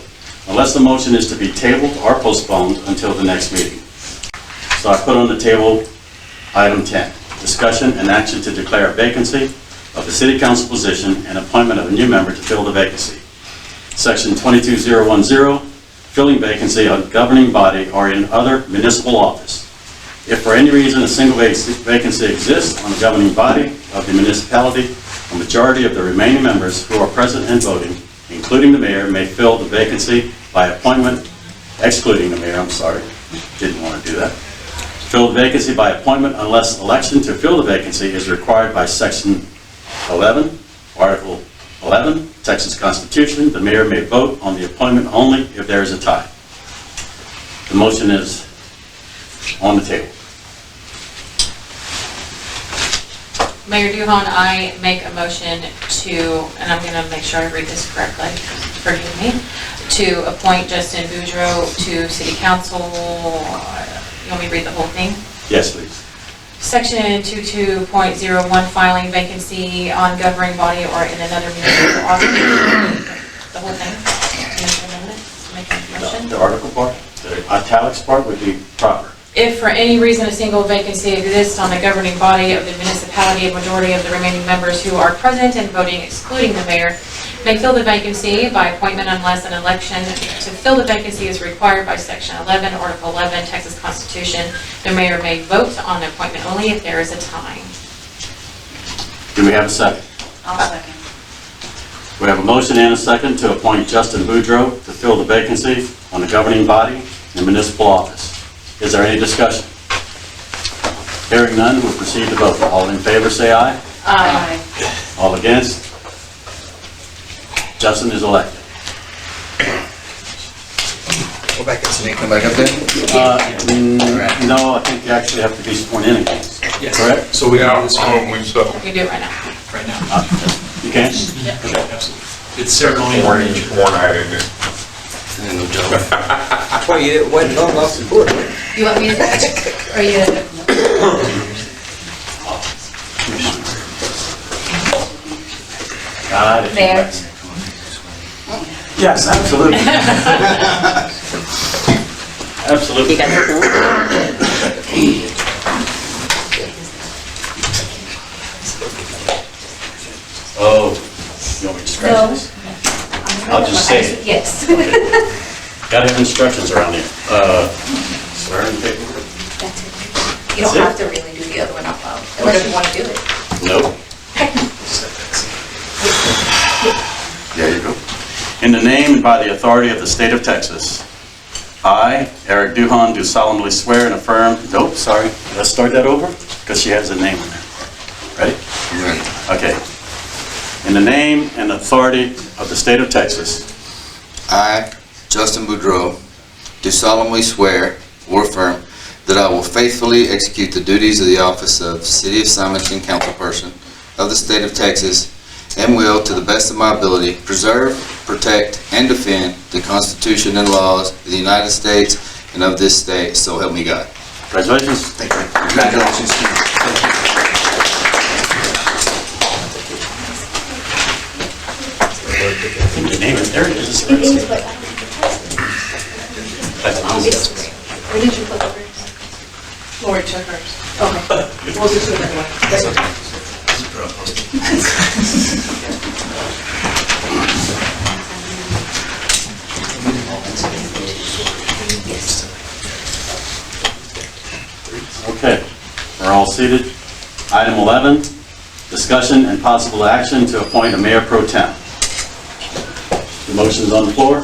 unless the motion is to be tabled or postponed until the next meeting. So I put on the table item 10, discussion and action to declare a vacancy of the city council position and appointment of a new member to fill the vacancy. Section 22010, filling vacancy on governing body or in other municipal office. If for any reason a single vacancy exists on the governing body of the municipality, a majority of the remaining members who are present and voting, including the mayor, may fill the vacancy by appointment, excluding the mayor, I'm sorry, didn't want to do that. Fill the vacancy by appointment unless election to fill the vacancy is required by Section 11, Article 11, Texas Constitution. The mayor may vote on the appointment only if there is a tie. The motion is on the table. Mayor Duhon, I make a motion to, and I'm going to make sure I read this correctly, forgive me, to appoint Justin Boudreau to city council. You want me to read the whole thing? Yes, please. Section 22.01, filing vacancy on governing body or in another municipal office. The whole thing? Make a motion? The article part, the italics part would be proper. If for any reason a single vacancy exists on the governing body of the municipality, a majority of the remaining members who are present and voting, excluding the mayor, may fill the vacancy by appointment unless an election to fill the vacancy is required by Section 11, Article 11, Texas Constitution. The mayor may vote on appointment only if there is a tie. Do we have a second? I'll second. We have a motion and a second to appoint Justin Boudreau to fill the vacancy on the governing body in the municipal office. Is there any discussion? Hearing none, we'll proceed to vote. All in favor, say aye. Aye. All against? Justin is elected. Go back up, so they come back up there? No, I think you actually have to be sworn in again. Yes. Correct? So we Yeah, have this probably so. We do it right now. right now. You can? Okay, absolutely. It's ceremonial in nature. Sworn out in there. That's why you went on off the board. You want me to do it? Or you? Mayor? Yes, absolutely. Absolutely. Oh, you want me to scratch No. this? I'll just say it. Yes. Gotta have instructions around here. Swearing paper? That's it. You don't have to really do the other one out loud, unless you want to do it. Nope. There you go. In the name and by the authority of the state of Texas, I, Eric Duhon, do solemnly swear and affirm, nope, sorry, let's start that over, because she has a name in there. Ready? Okay. In the name and authority of the state of Texas, I, Justin Boudreau, do solemnly swear or affirm that I will faithfully execute the duties of the office of City of Simonton Councilperson of the state of Texas and will, to the best of my ability, preserve, protect, and defend the Constitution and laws of the United States and of this state, so help me God. congratulations. Thank you. Congratulations. And your name is, there it is. You need to put, That's where did you put hers? Lori took hers. Okay. We'll just do it that way. That's okay. Okay, we're all seated. Item 11, discussion and possible action to appoint a mayor pro tem. The motion's on the floor.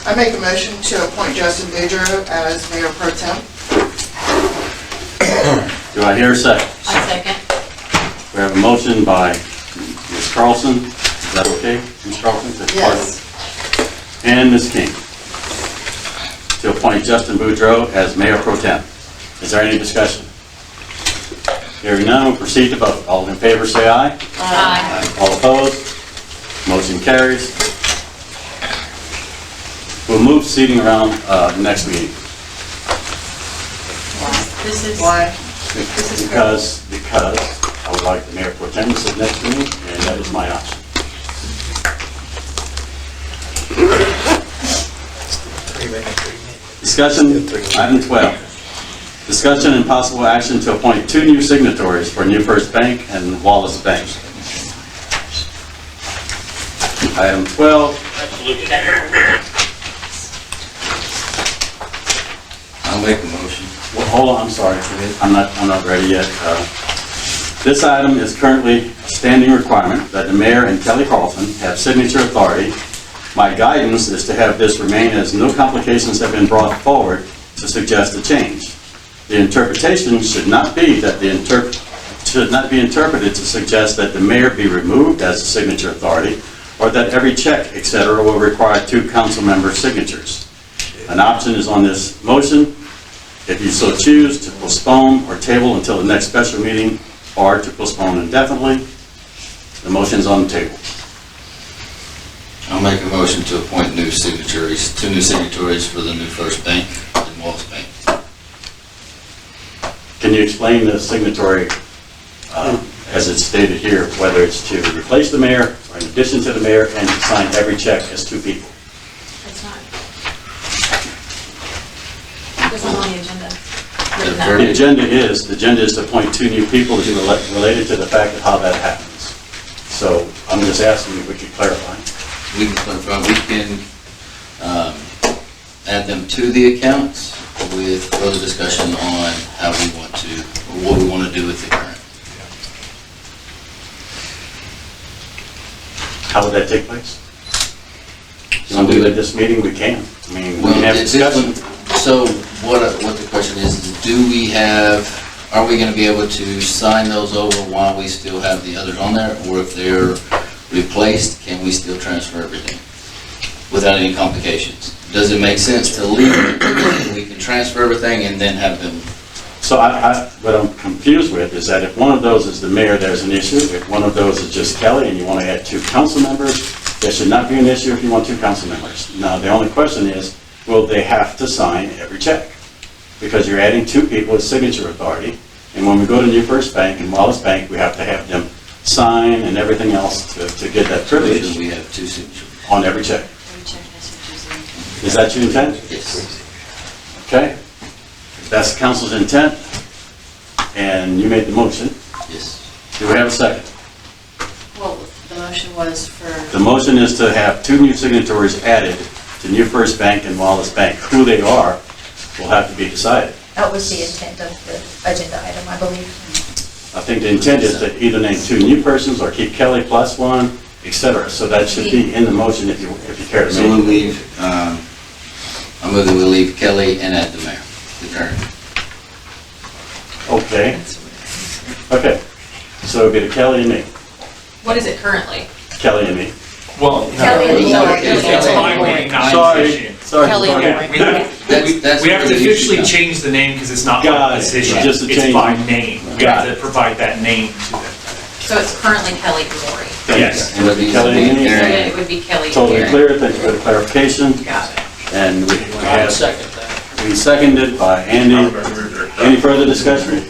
I make a motion to appoint Justin Boudreau as mayor pro tem. Do I hear a second? I second. We have a motion by Ms. Carlson. Is that okay, Ms. Carlson? Is that part of it? Yes. And Ms. King to appoint Justin Boudreau as mayor pro tem. Is there any discussion? Hearing none, we'll proceed to vote. All in favor, say aye. Aye. All opposed? Motion carries. We'll move seating around next meeting This is. Why? because I would like the mayor pro tem to sit next to me, and that is my option. Discussion, item 12. Discussion and possible action to appoint 2 new signatories for New First Bank and Wallace Bank. Item 12. I'll make a motion. Well, hold on, I'm sorry. I'm not ready yet. This item is currently a standing requirement that the mayor and Kelly Carlson have signature authority. My guidance is to have this remain as no complications have been brought forward to suggest a change. The interpretation should not be interpreted to suggest that the mayor be removed as a signature authority or that every check, etc., will require 2 council members' signatures. An option is on this motion. If you so choose to postpone or table until the next special meeting or to postpone indefinitely, the motion is on the table. I'll make a motion to appoint 2 new signatories for the New First Bank and Wallace Bank. Can you explain the signatory as it's stated here, whether it's to replace the mayor or in addition to the mayor and to sign every check as 2 people? It's not. It's not on the agenda. Written Very- down. The agenda is to appoint 2 new people to be related to the fact of how that happens. So I'm just asking if we could clarify. We can clarify, we can add them to the accounts with further discussion on how we want to, or what we want to do with the current. How would that take place? So Want to we do it would- at this meeting? We can. I mean, we Well, can have this discussion. one- So what the question is are we going to be able to sign those over while we still have the others on there? Or if they're replaced, can we still transfer everything without any complications? Does it make sense to leave it? We can transfer everything and then have them. So what I'm confused with is that if one of those is the mayor, there's an issue. If one of those is just Kelly and you want to add 2 council members, there should not be an issue if you want 2 council members. Now, the only question is, will they have to sign every check? Because you're adding 2 people with signature authority, and when we go to New First Bank and Wallace Bank, we have to have them sign and everything else to get that privilege We have 2 signatures. on every check. Is that your intent? Yes. Okay. If that's the council's intent, and you made the motion, Yes. do we have a second? Well, the motion was for, The motion is to have 2 new signatories added to New First Bank and Wallace Bank. Who they are will have to be decided. That was the intent of the agenda item, I believe. I think the intent is to either name 2 new persons or keep Kelly plus 1, etc. So that should be in the motion if you care to So we'll make it. leave, I'm moving to leave Kelly and add the mayor, the current. Okay. Okay. So it'll be to Kelly and me. What is it currently? Kelly and me. Well, Kelly and Lori. it's my name, not Sorry. position. Sorry. Kelly and Sorry. Lori. That's We have where to the issue officially comes. change the name because it's not Got by it. position. Just a It's change. by name. We Got have it. to provide that name to them. So it's currently Kelly and Lori. Yes. And it'll be Kelly and me. So then it would be Kelly and Totally Aaron. clear. Thank you for the clarification. Got it. And we I have, second that. we seconded by Andy. Any further discussion?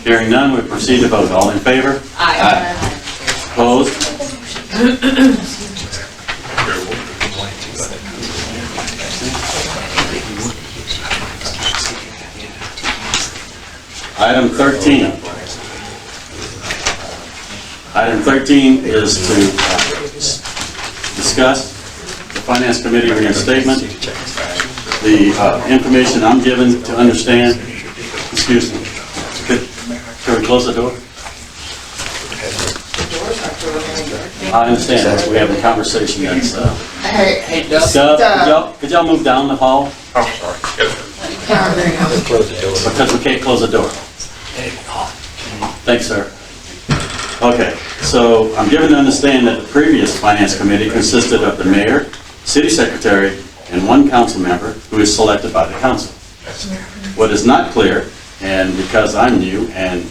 Hearing none, we proceed to vote. All in favor? Aye. Opposed? Item 13. Item 13 is to discuss the Finance Committee reinstatement. The information I'm given to understand, excuse me, can we close the door? I understand, that. We have a conversation that's, Hey, Doug, could y'all move down the hall? I'm sorry. Yes, sir. Because we can't close the door. Thanks, sir. Okay, so I'm given to understand that the previous Finance Committee consisted of the mayor, city secretary, and one council member who is selected by the council. What is not clear, and because I'm new, and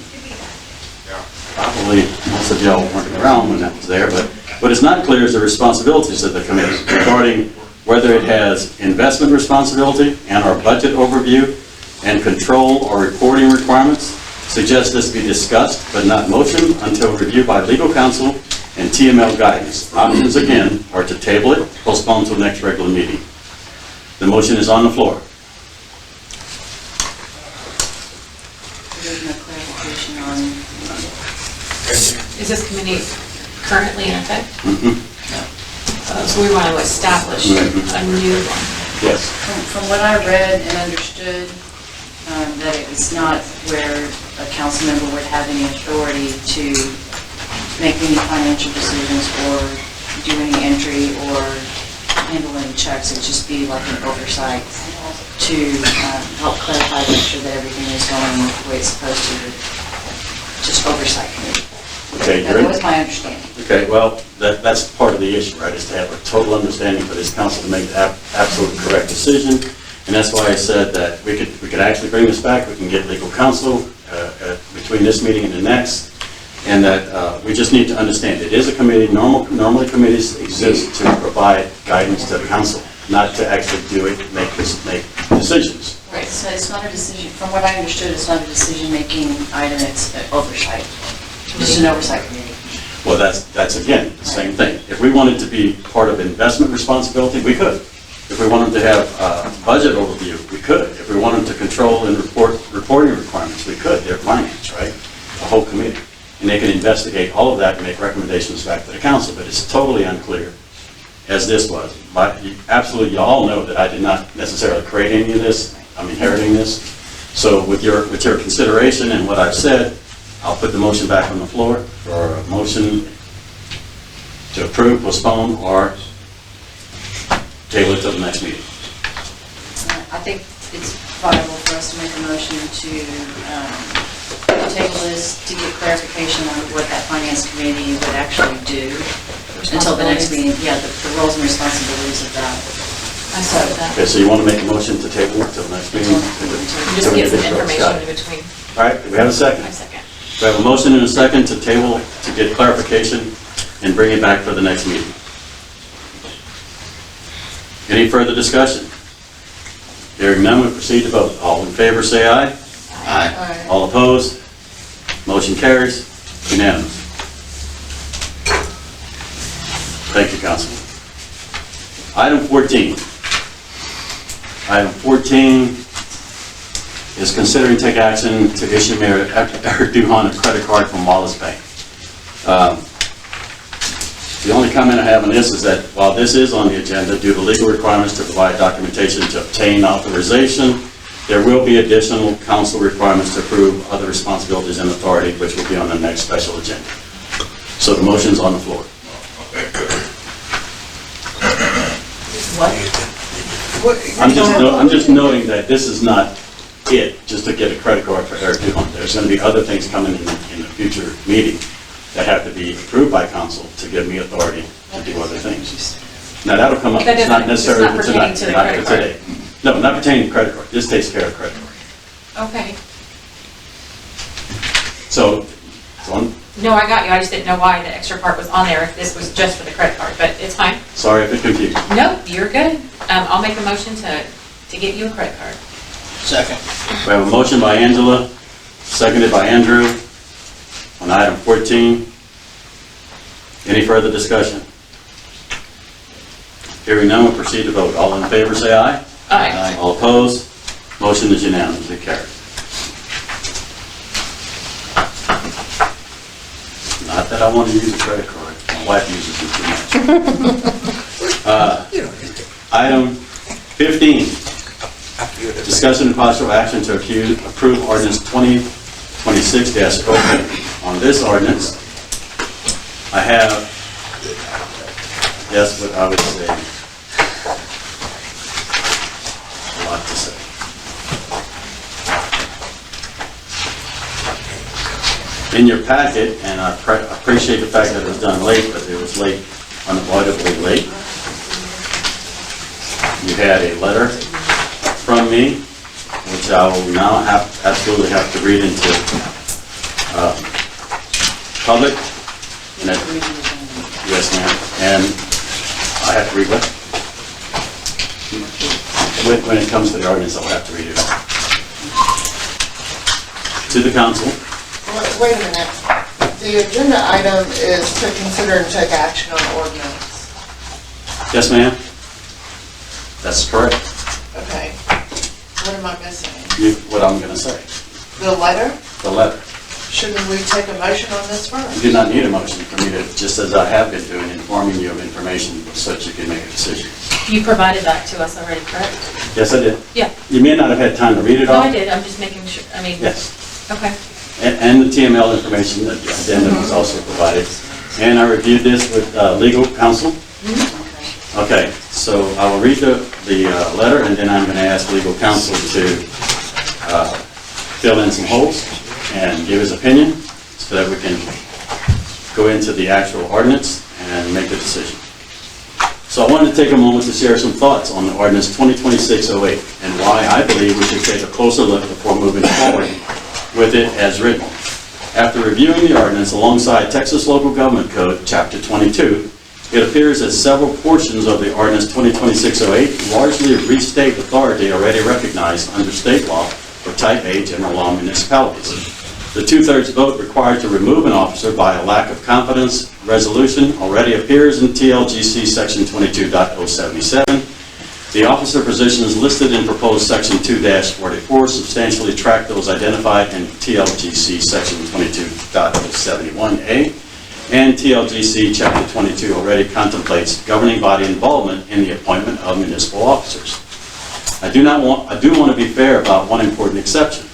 probably most of y'all weren't around when that was there, but what is not clear is the responsibilities of the committee regarding whether it has investment responsibility and our budget overview and control or reporting requirements. Suggest this be discussed but not motioned until review by legal counsel and TML guidance. Options again are to table it, postpone to the next regular meeting. The motion is on the floor. There's no clarification on, Is this committee currently in effect? So we want to establish a new one. Yes. from what I read and understood, that it was not where a council member would have any authority to make any financial decisions or do any entry or handle any checks. It'd just be like an oversight to help clarify, make sure that everything is going the way it's supposed to. Just oversight committee. Okay, That was my understanding. Okay, well, that's part of the issue, right, is to have a total understanding for this council to make the absolute correct decision. And that's why I said that we could actually bring this back, we can get legal counsel between this meeting and the next, and that we just need to understand, it is a committee, normally committees exist to provide guidance to the council, not to actually do it, make decisions. Right, so it's not a decision, from what I understood, it's not a decision-making item, it's an oversight. Just an oversight committee. Well, that's again, the same thing. If we wanted to be part of investment responsibility, we could. If we wanted to have a budget overview, we could. If we wanted to control and reporting requirements, we could. They're finance, right? The whole committee. And they can investigate all of that and make recommendations back to the council, but it's totally unclear, as this was. But absolutely, you all know that I did not necessarily create any of this. I'm inheriting this. So with your consideration and what I've said, I'll put the motion back on the floor for a motion to approve, postpone, or table it till the next meeting. I think it's viable for us to make a motion to table this to get clarification on what that finance committee would actually do until the next meeting. Yeah, the roles and responsibilities of that. I saw that. Okay, so you want to make a motion to table it till the next meeting? Just get some information in between. All right, do we have a second? I second. We have a motion and a second to table, to get clarification and bring it back for the next meeting. Any further discussion? Hearing none, we proceed to vote. All in favor, say aye. Aye. All opposed? Motion carries. Unanimous. Thank you, Councilman. Item 14. Item 14 is considering take action to issue Mayor Eric Duhan a credit card from Wallace Bank. The only comment I have on this is that while this is on the agenda, due to legal requirements to provide documentation to obtain authorization, there will be additional council requirements to approve other responsibilities and authority, which will be on the next special agenda. So the motion's on the floor. I'm just noting that this is not it, just to get a credit card for Eric Duhan. There's going to be other things coming in the future meeting that have to be approved by council to give me authority to do other things. Now, that'll come up, it's not necessarily for tonight, not for today. No, not pertaining to credit card, this takes care of credit card. Okay. So, it's on, No, I got you. I just didn't know why the extra part was on there if this was just for the credit card, but it's fine. sorry if it confused you. Nope, you're good. I'll make a motion to get you a credit card. Second. We have a motion by Angela, seconded by Andrew, on item 14. Any further discussion? Hearing none, we'll proceed to vote. All in favor, say aye. Aye. All opposed? Motion is unanimously carried. Not that I want to use a credit card. My wife uses it too much. Item 15, discussion and possible action to approve ordinance 2026-08. On this ordinance, I have, yes, what I would say, a lot to say. In your packet, and I appreciate the fact that it was done late, but it was late, unavoidably late. You had a letter from me, which I will now absolutely have to read into public. Yes, ma'am. And I have to read what? When it comes to the ordinance, I'll have to read it out. To the council. Wait a minute. The agenda item is to consider and take action on ordinance. Yes, ma'am. That's correct. Okay. What am I missing? What I'm going to say. The letter? The letter. Shouldn't we take a motion on this first? You do not need a motion for me to, just as I have been doing, informing you of information so that you can make a decision. You provided that to us already, correct? Yes, I did. Yeah. You may not have had time to read it all. No, I did, I'm just making sure, I mean. Yes. Okay. And the TML information, the addendum was also provided. And I reviewed this with legal counsel. Okay, so I will read the letter, and then I'm going to ask legal counsel to fill in some holes and give his opinion so that we can go into the actual ordinance and make a decision. So I wanted to take a moment to share some thoughts on the ordinance 2026-08 and why I believe we should take a closer look before moving forward with it as written. After reviewing the ordinance alongside Texas Local Government Code, Chapter 22, it appears that several portions of the ordinance 2026-08 largely restate authority already recognized under state law for Type A general law municipalities. The two-thirds vote required to remove an officer by a lack of competence resolution already appears in TLGC Section 22.077. The officer positions listed in proposed Section 2-44 substantially track those identified in TLGC Section 22.071A, and TLGC Chapter 22 already contemplates governing body involvement in the appointment of municipal officers. I do want to be fair about one important exception.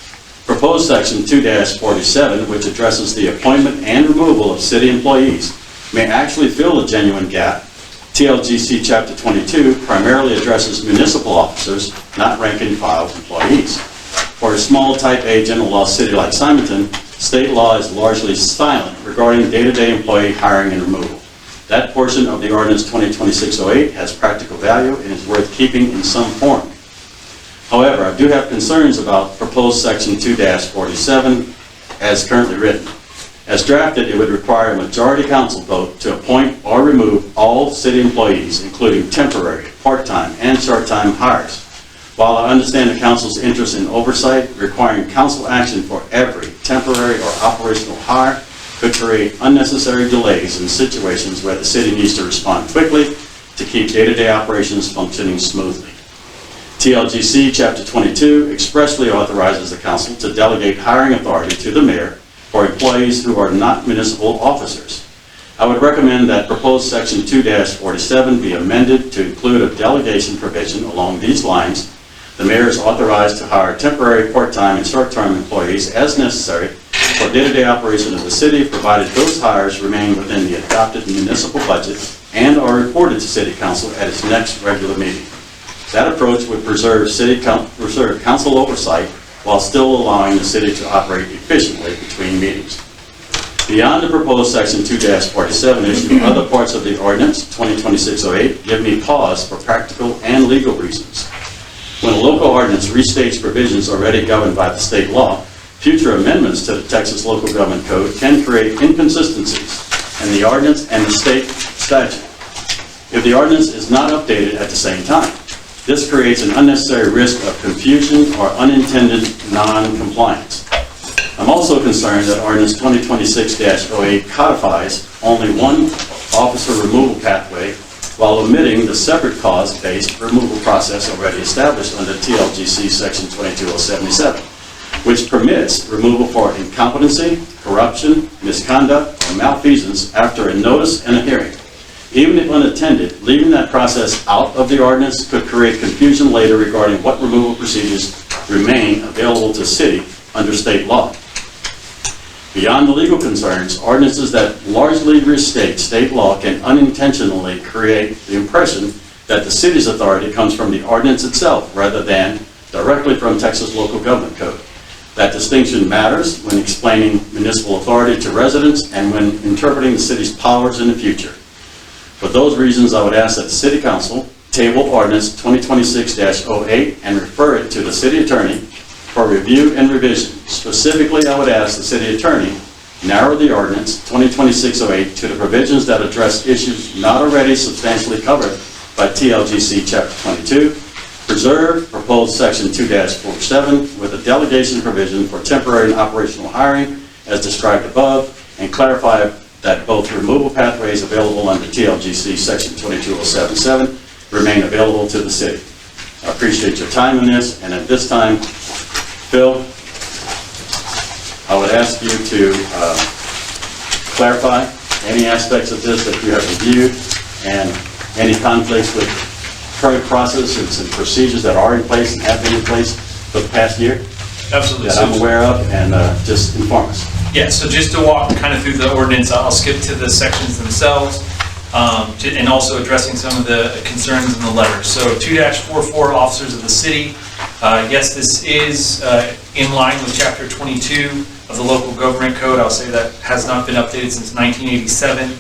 Proposed Section 2-47, which addresses the appointment and removal of city employees, may actually fill a genuine gap. TLGC Chapter 22 primarily addresses municipal officers, not rank-and-file employees. For a small Type A general law city like Simonton, state law is largely silent regarding day-to-day employee hiring and removal. That portion of the ordinance 2026-08 has practical value and is worth keeping in some form. However, I do have concerns about proposed Section 2-47 as currently written. As drafted, it would require a majority council vote to appoint or remove all city employees, including temporary, part-time, and short-time hires. While I understand the council's interest in oversight, requiring council action for every temporary or operational hire could create unnecessary delays in situations where the city needs to respond quickly to keep day-to-day operations functioning smoothly. TLGC Chapter 22 expressly authorizes the council to delegate hiring authority to the mayor for employees who are not municipal officers. I would recommend that proposed Section 2-47 be amended to include a delegation provision along these lines. The mayor is authorized to hire temporary, part-time, and short-term employees as necessary for day-to-day operation of the city, provided those hires remain within the adopted municipal budget and are reported to City Council at its next regular meeting. That approach would preserve council oversight while still allowing the city to operate efficiently between meetings. Beyond the proposed Section 2-47 issue, other parts of the ordinance 2026-08 give me pause for practical and legal reasons. When a local ordinance restates provisions already governed by the state law, future amendments to the Texas Local Government Code can create inconsistencies in the ordinance and the state statute if the ordinance is not updated at the same time. This creates an unnecessary risk of confusion or unintended non-compliance. I'm also concerned that Ordinance 2026-08 codifies only one officer removal pathway while omitting the separate cause-based removal process already established under TLGC Section 22-077, which permits removal for incompetency, corruption, misconduct, or malfeasance after a notice and a hearing. Even if unattended, leaving that process out of the ordinance could create confusion later regarding what removal procedures remain available to city under state law. Beyond the legal concerns, ordinances that largely restate state law can unintentionally create the impression that the city's authority comes from the ordinance itself rather than directly from Texas Local Government Code. That distinction matters when explaining municipal authority to residents and when interpreting the city's powers in the future. For those reasons, I would ask that the City Council table ordinance 2026-08 and refer it to the city attorney for review and revision. Specifically, I would ask the city attorney narrow the ordinance 2026-08 to the provisions that address issues not already substantially covered by TLGC Chapter 22, preserve proposed Section 2-47 with a delegation provision for temporary and operational hiring as described above, and clarify that both removal pathways available under TLGC Section 22077 remain available to the city. I appreciate your time in this, and at this time, Phil, I would ask you to clarify any aspects of this that you have reviewed and any conflicts with current processes and procedures that are in place and have been in place for the past year. Absolutely. That I'm aware of, and just inform us. Yeah, so just to walk kind of through the ordinance, I'll skip to the sections themselves, and also addressing some of the concerns in the letter. So 2-44, officers of the city. Yes, this is in line with Chapter 22 of the Local Government Code. I'll say that has not been updated since 1987.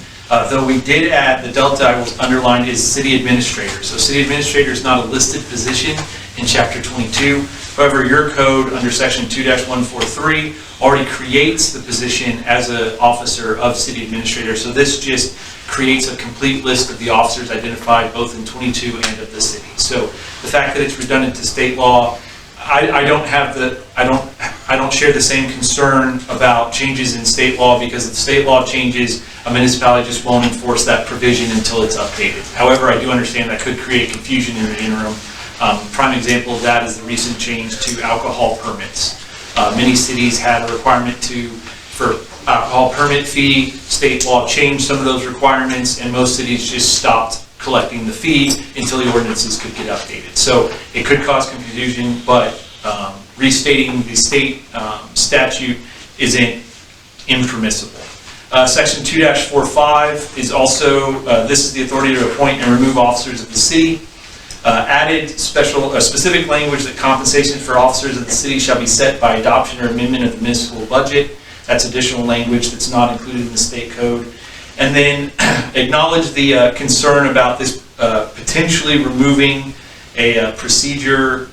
Though we did add, the delta I will underline is city administrator. So city administrator is not a listed position in Chapter 22. However, your code under Section 2-143 already creates the position as an officer of city administrator. So this just creates a complete list of the officers identified both in 22 and of the city. So the fact that it's redundant to state law, I don't share the same concern about changes in state law, because if state law changes, a municipality just won't enforce that provision until it's updated. However, I do understand that could create confusion in the interim. Prime example of that is the recent change to alcohol permits. Many cities had a requirement for alcohol permit fee. State law changed some of those requirements, and most cities just stopped collecting the fee until the ordinances could get updated. So it could cause confusion, but restating the state statute isn't impermissible. Section 2-45 is also, this is the authority to appoint and remove officers of the city. Added specific language that compensation for officers of the city shall be set by adoption or amendment of the municipal budget. That's additional language that's not included in the state code. And then acknowledge the concern about this potentially removing a procedure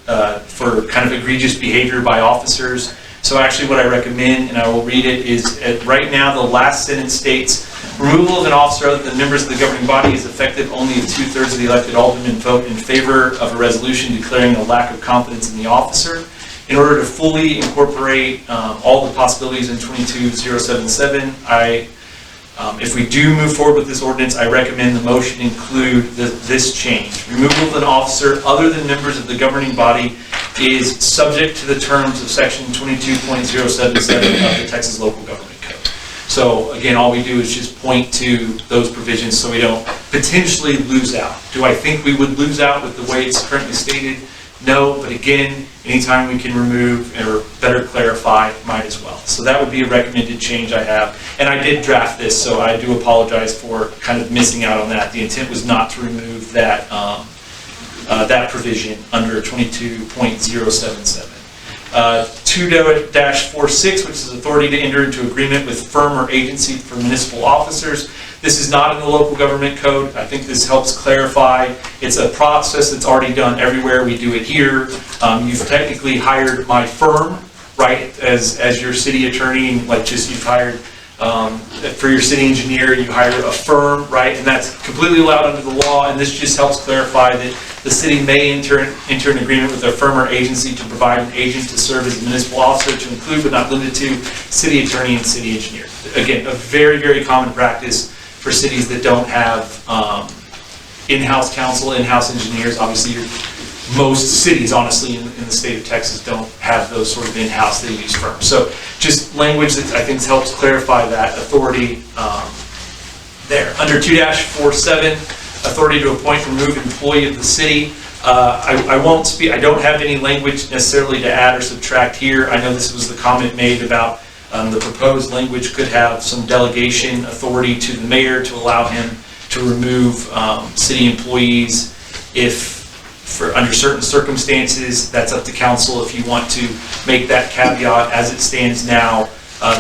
for kind of egregious behavior by officers. So actually what I recommend, and I will read it, is right now the last sentence states, removal of an officer other than members of the governing body is effective only if 2/3 of the elected aldermen vote in favor of a resolution declaring a lack of confidence in the officer. In order to fully incorporate all the possibilities in 22077, if we do move forward with this ordinance, I recommend the motion include this change. Removal of an officer other than members of the governing body is subject to the terms of Section 22.077 of the Texas Local Government Code. So again, all we do is just point to those provisions so we don't potentially lose out. Do I think we would lose out with the way it's currently stated? No, but again, anytime we can remove or better clarify, might as well. So that would be a recommended change I have. And I did draft this, so I do apologize for kind of missing out on that. The intent was not to remove that, that provision under 22.077. 2-46, which is authority to enter into agreement with firm or agency for municipal officers. This is not in the local government code. I think this helps clarify. It's a process that's already done everywhere. We do it here. You've technically hired my firm, right, as your city attorney, and like just you've hired for your city engineer, you hire a firm, right, and that's completely allowed under the law. And this just helps clarify that the city may enter an agreement with a firm or agency to provide an agent to serve as a municipal officer, to include but not limited to city attorney and city engineer. Again, a very, very common practice for cities that don't have in-house counsel, in-house engineers. Obviously, most cities, honestly, in the state of Texas don't have those sort of in-house, they use firms. So just language that I think helps clarify that authority there. Under 2-47, authority to appoint and remove employee of the city. I won't speak, I don't have any language necessarily to add or subtract here. I know this was the comment made about the proposed language could have some delegation authority to the mayor to allow him to remove city employees if, under certain circumstances. That's up to council if you want to make that caveat. As it stands now,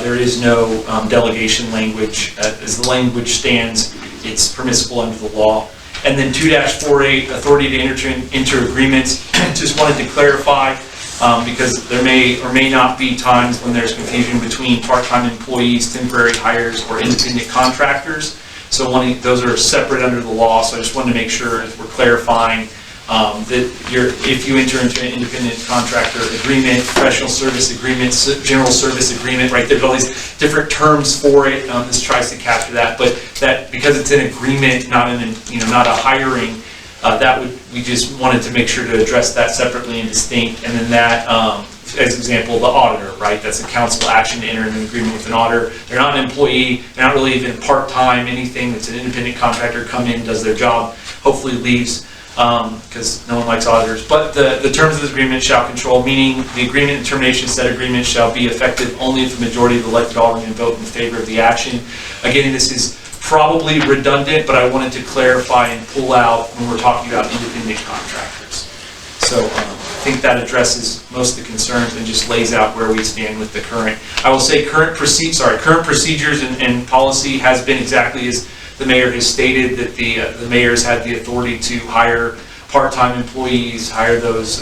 there is no delegation language. As the language stands, it's permissible under the law. And then 2-48, authority to enter agreements. Just wanted to clarify, because there may or may not be times when there's confusion between part-time employees, temporary hires, or independent contractors. So those are separate under the law, so I just wanted to make sure if we're clarifying that if you enter into an independent contractor agreement, professional service agreement, general service agreement, right, there's all these different terms for it. This tries to capture that, but that because it's an agreement, not not a hiring, we just wanted to make sure to address that separately and distinct. And then that, as example, the auditor, right? That's a council action to enter an agreement with an auditor. They're not an employee, they're not really even part-time, anything. That's an independent contractor, come in, does their job, hopefully leaves, because no one likes auditors. But the terms of the agreement shall control, meaning the agreement and termination of said agreement shall be effective only if the majority of the elected aldermen vote in favor of the action. Again, this is probably redundant, but I wanted to clarify and pull out when we're talking about independent contractors. So I think that addresses most of the concerns and just lays out where we stand with the current. I will say current procedures and policy has been exactly as the mayor has stated, that the mayor's had the authority to hire part-time employees, hire those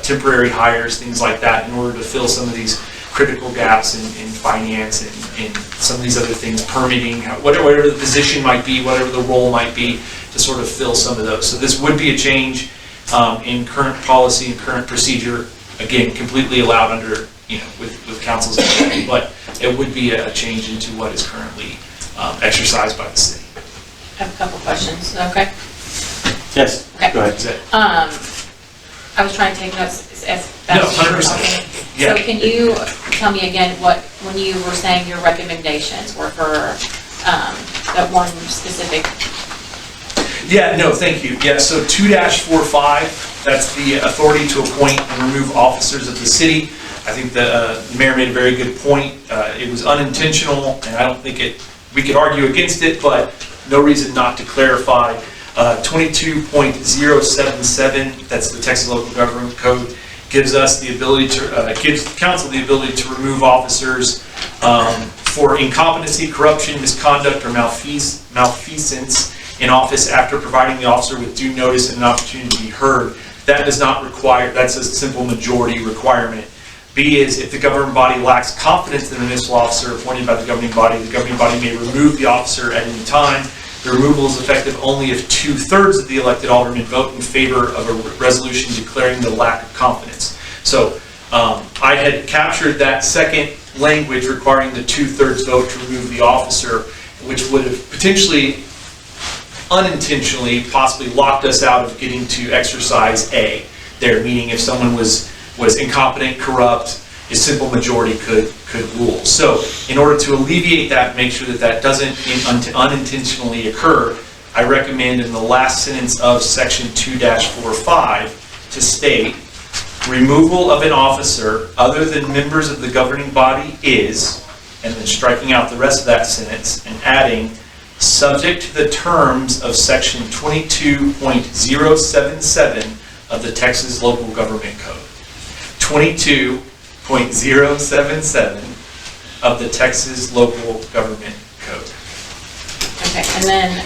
temporary hires, things like that, in order to fill some of these critical gaps in finance and some of these other things, permitting, whatever the position might be, whatever the role might be, to sort of fill some of those. So this would be a change in current policy and current procedure. Again, completely allowed under, with council's authority, but it would be a change into what is currently exercised by the city. I have a couple questions, okay? Yes, Okay. go ahead. I was trying to take notes as No, fast as you were 100%. talking. Yeah. So can you tell me again when you were saying your recommendations were for that one specific? Yeah, no, thank you. Yeah, so 2-45, that's the authority to appoint and remove officers of the city. I think the mayor made a very good point. It was unintentional, and I don't think we could argue against it, but no reason not to clarify. 22.077, that's the Texas Local Government Code, gives us the ability to, gives council the ability to remove officers for incompetency, corruption, misconduct, or malfeasance in office after providing the officer with due notice and an opportunity to be heard. That does not require, that's a simple majority requirement. B is if the governing body lacks confidence in the municipal officer appointed by the governing body may remove the officer at any time. The removal is effective only if 2/3 of the elected aldermen vote in favor of a resolution declaring the lack of confidence. So I had captured that second language requiring the 2/3 vote to remove the officer, which would have potentially, unintentionally, possibly locked us out of getting to exercise A there, meaning if someone was incompetent, corrupt, a simple majority could rule. So in order to alleviate that, make sure that that doesn't unintentionally occur, I recommend in the last sentence of section 2-45 to state, removal of an officer other than members of the governing body is, and then striking out the rest of that sentence and adding, subject to the terms of section 22.077 of the Texas Local Government Code. 22.077 of the Texas Local Government Code. Okay, and then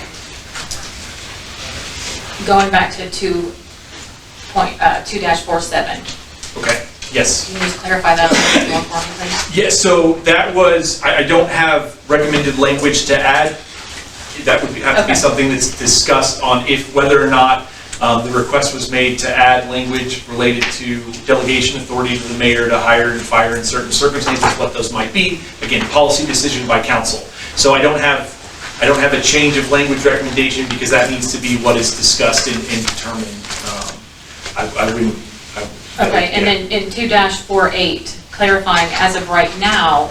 going back to 2-47. Okay, yes. Can you just clarify that a little bit more for me, please? Yes, so that was, I don't have recommended language to add. That would have to be Okay. something that's discussed on whether or not the request was made to add language related to delegation authority to the mayor to hire and fire in certain circumstances, what those might be. Again, policy decision by council. So I don't have a change of language recommendation because that needs to be what is discussed and determined. Okay, and then in 2-48, clarifying as of right now,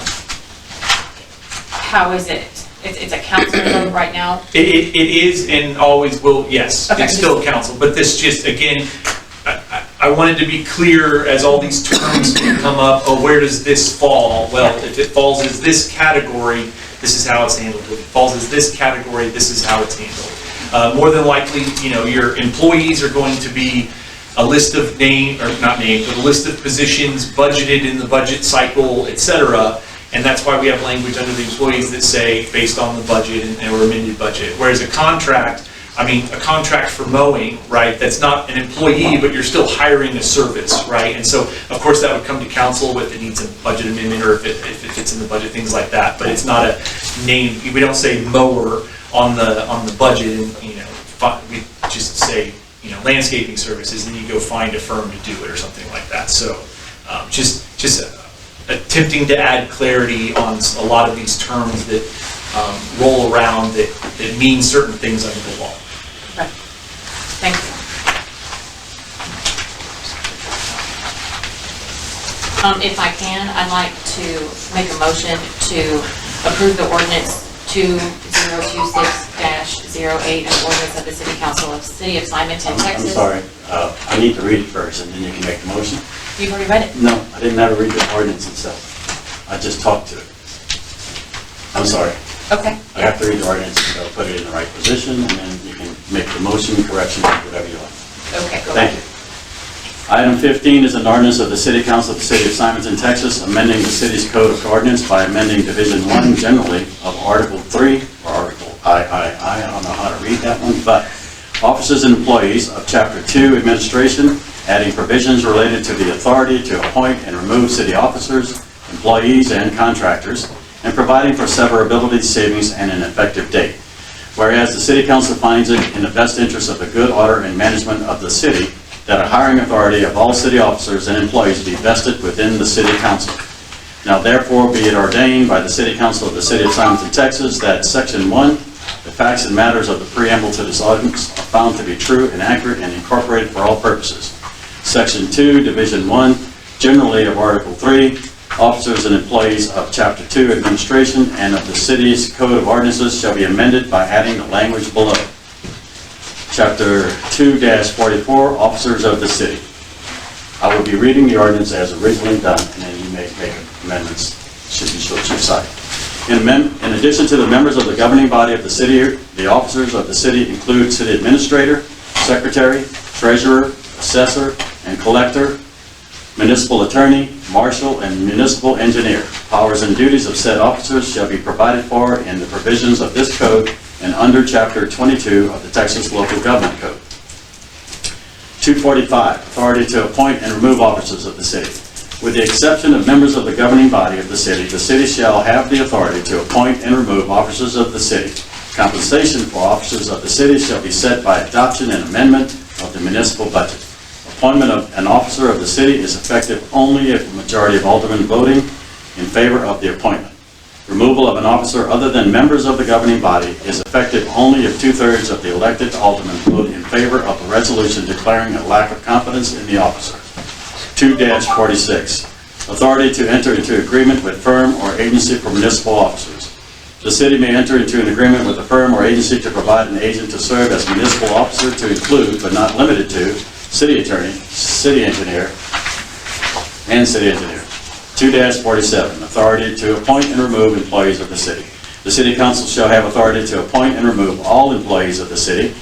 how is it It's a council vote right now? It is and always will, yes, Okay. it's still council, but this just, again, I wanted to be clear as all these terms come up, oh, where does this fall? Well, if it falls as this category, this is how it's handled. If it falls as this category, this is how it's handled. More than likely, you know, your employees are going to be a list of not names, but a list of positions budgeted in the budget cycle, et cetera. And that's why we have language under the employees that say based on the budget and or amended budget. Whereas a contract, I mean, a contract for mowing, right, that's not an employee, but you're still hiring a service, right? And so, of course, that would come to council if it needs a budget amendment or if it fits in the budget, things like that. But it's not a name, we don't say mower on the budget and, you know, we just say, you know, landscaping services, and you go find a firm to do it or something like that. So just attempting to add clarity on a lot of these terms that roll around that mean certain things under the law. Okay. Thank you. If I can, I'd like to make a motion to approve the ordinance 2026-08, an ordinance of the City Council of the City of Simonton, I'm Texas. sorry, I need to read it first, and then you can make the motion. You've already read it? No, I didn't ever read the ordinance itself. I just talked to it. I'm sorry. Okay. I have to read the ordinance, so I'll put it in the right position, and then you can make the motion, correction, whatever you like. Okay, go Thank ahead. you. Item 15 is an ordinance of the City Council of the City of Simonton, Texas, amending the city's code of ordinance by amending Division 1 generally of Article 3, or Article I don't know how to read that one, but officers and employees of Chapter 2, Administration, adding provisions related to the authority to appoint and remove city officers, employees, and contractors, and providing for severability, savings, and an effective date. Whereas the City Council finds it in the best interest of the good order and management of the city that a hiring authority of all city officers and employees be vested within the City Council. Now therefore be it ordained by the City Council of the City of Simonton, Texas, that Section 1, the facts and matters of the preamble to this ordinance are found to be true and accurate and incorporated for all purposes. Section 2, Division 1, generally of Article 3, officers and employees of Chapter 2, Administration, and of the city's Code of Ordinances shall be amended by adding the language below. Chapter 2-44, officers of the city. I will be reading the ordinance as originally done, and then you may make amendments, should you so decide. In addition to the members of the governing body of the city, the officers of the city include city administrator, secretary, treasurer, assessor, and collector, municipal attorney, marshal, and municipal engineer. Powers and duties of said officers shall be provided for in the provisions of this code and under Chapter 22 of the Texas Local Government Code. 245, authority to appoint and remove officers of the city. With the exception of members of the governing body of the city shall have the authority to appoint and remove officers of the city. Compensation for officers of the city shall be set by adoption and amendment of the municipal budget. Appointment of an officer of the city is effective only if a majority of aldermen voting in favor of the appointment. Removal of an officer other than members of the governing body is effective only if 2/3 of the elected aldermen vote in favor of a resolution declaring a lack of confidence in the officer. 2-46, authority to enter into agreement with firm or agency for municipal officers. The city may enter into an agreement with a firm or agency to provide an agent to serve as municipal officer to include, but not limited to, city attorney, city engineer, and city engineer. 2-47, authority to appoint and remove employees of the city. The city council shall have authority to appoint and remove all employees of the city,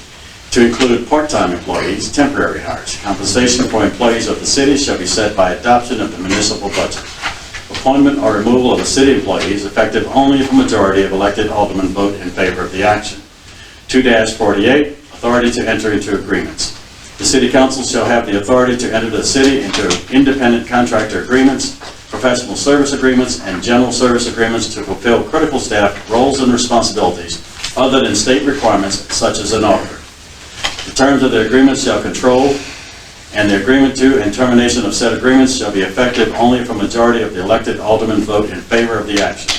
to include part-time employees, temporary hires. Compensation for employees of the city shall be set by adoption of the municipal budget. Appointment or removal of a city employee is effective only if a majority of elected aldermen vote in favor of the action. 2-48, authority to enter into agreements. The city council shall have the authority to enter the city into independent contractor agreements, professional service agreements, and general service agreements to fulfill critical staff roles and responsibilities other than state requirements such as an auditor. The terms of the agreements shall control, and the agreement to and termination of said agreements shall be effective only if a majority of the elected aldermen vote in favor of the action.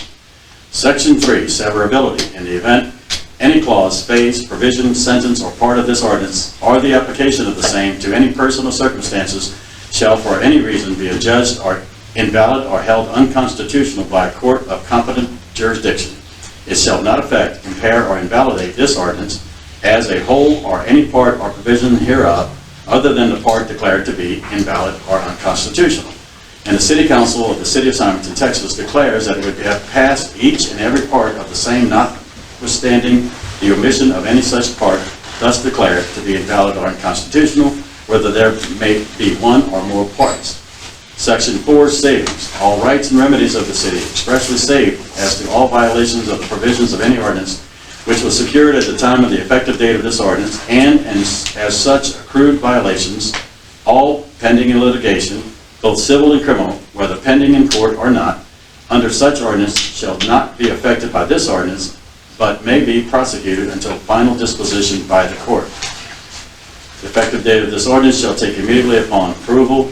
Section 3, severability. In the event any clause, phase, provision, sentence, or part of this ordinance, or the application of the same to any person or circumstances shall for any reason be adjudged or invalid or held unconstitutional by a court of competent jurisdiction. It shall not affect, impair, or invalidate this ordinance as a whole or any part or provision hereof other than the part declared to be invalid or unconstitutional. And the City Council of the City of Simonton, Texas declares that it would have passed each and every part of the same notwithstanding the omission of any such part thus declared to be invalid or unconstitutional, whether there may be one or more parts. Section 4, savings. All rights and remedies of the city expressly saved as to all violations of the provisions of any ordinance which was secured at the time of the effective date of this ordinance, and as such accrued violations, all pending in litigation, both civil and criminal, whether pending in court or not, under such ordinance shall not be affected by this ordinance, but may be prosecuted until final disposition by the court. The effective date of this ordinance shall take immediately upon approval.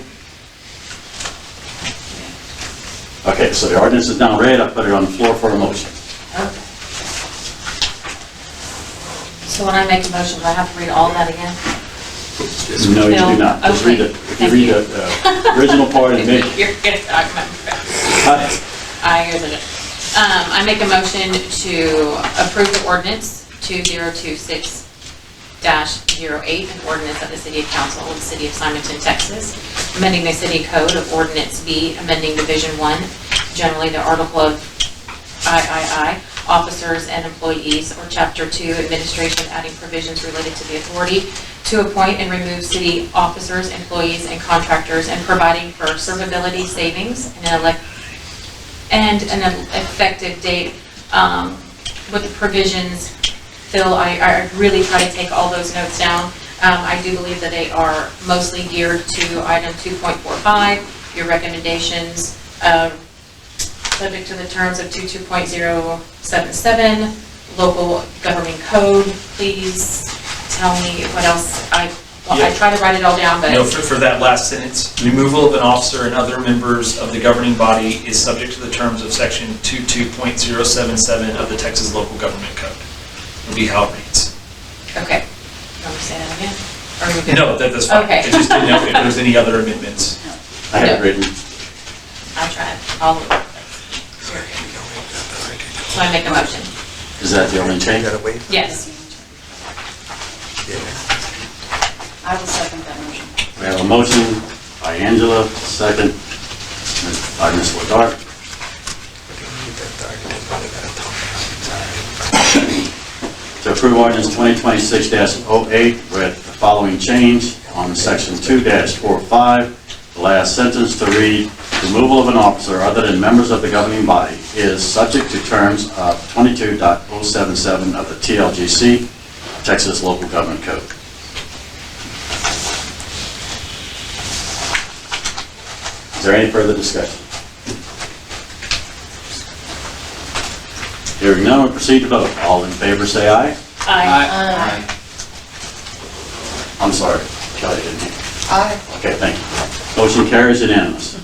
Okay, so the ordinance is now read. I put it on the floor for a motion. Okay. So when I make a motion, do I have to read all that again? No, you do not. Just read it. If you read the original part and make. You're good. I make a motion to approve the ordinance 2026-08, an ordinance of the City Council of the City of Simonton, Texas, amending the City Code of Ordinance B, amending Division 1, generally the Article of III, officers and employees, or Chapter 2, administration, adding provisions related to the authority to appoint and remove city officers, employees, and contractors, and providing for servability savings and an effective date with the provisions. Phil, I really try to take all those notes down. I do believe that they are mostly geared to item 2.45, your recommendations, subject to the terms of 22.077, local government code. Please tell me what else. I try to write it all down, but... No, for that last sentence, removal of an officer and other members of the governing body is subject to the terms of section 22.077 of the Texas Local Government Code. Will be how it reads. Okay. You want me to say that again? Or are you good? No, that's fine. Okay. I just didn't know if there's any other amendments. I have it written. I tried all of it. So I make a motion. Is that the only change? Yes. I will second that motion. We have a motion by Angela, second by Ms. Lagarde. To approve ordinance 2026-08 with the following change on section 2-45, the last sentence to read, removal of an officer other than members of the governing body is subject to terms of 22.077 of the TLGC, Texas Local Government Code. Is there any further discussion? Hearing none, we'll proceed to vote. All in favor say aye. Aye. I'm sorry, Kelly didn't hear. Aye. Okay, thank you. Motion carries unanimous.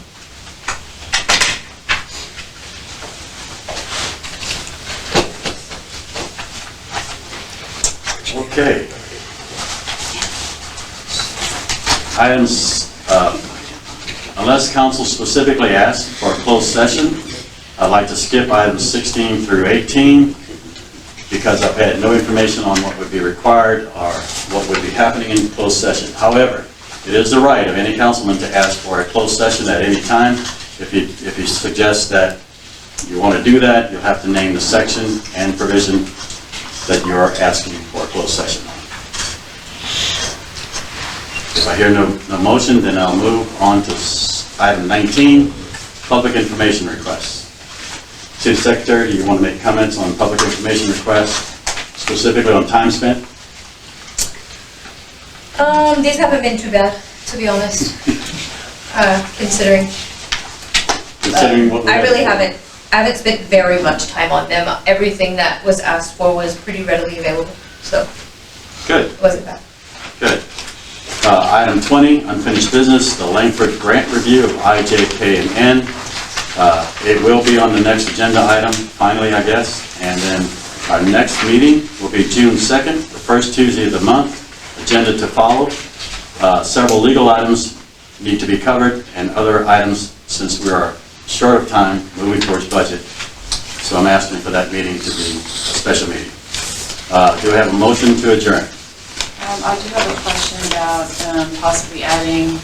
Okay. Items, unless council specifically asks for a closed session, I'd like to skip items 16 through 18 because I've had no information on what would be required or what would be happening in closed session. However, it is the right of any councilman to ask for a closed session at any time. If you suggest that you want to do that, you'll have to name the section and provision that you're asking for a closed session on. If I hear no motion, then I'll move on to item 19, public information requests. City Secretary, do you want to make comments on public information requests, specifically on time spent? These haven't been too bad, to be honest, considering. Considering what we I have really before. haven't spent very much time on them. Everything that was asked for was pretty readily available, so Good, it wasn't bad. good. Item 20, unfinished business, the Langford grant review of IJK&N. It will be on the next agenda item, finally, I guess. And then our next meeting will be June 2nd, the first Tuesday of the month. Agenda to follow. Several legal items need to be covered, and other items, since we are short of time, moving towards budget, So I'm asking for that meeting to be a special meeting. Do I have a motion to adjourn? I do have a question about possibly adding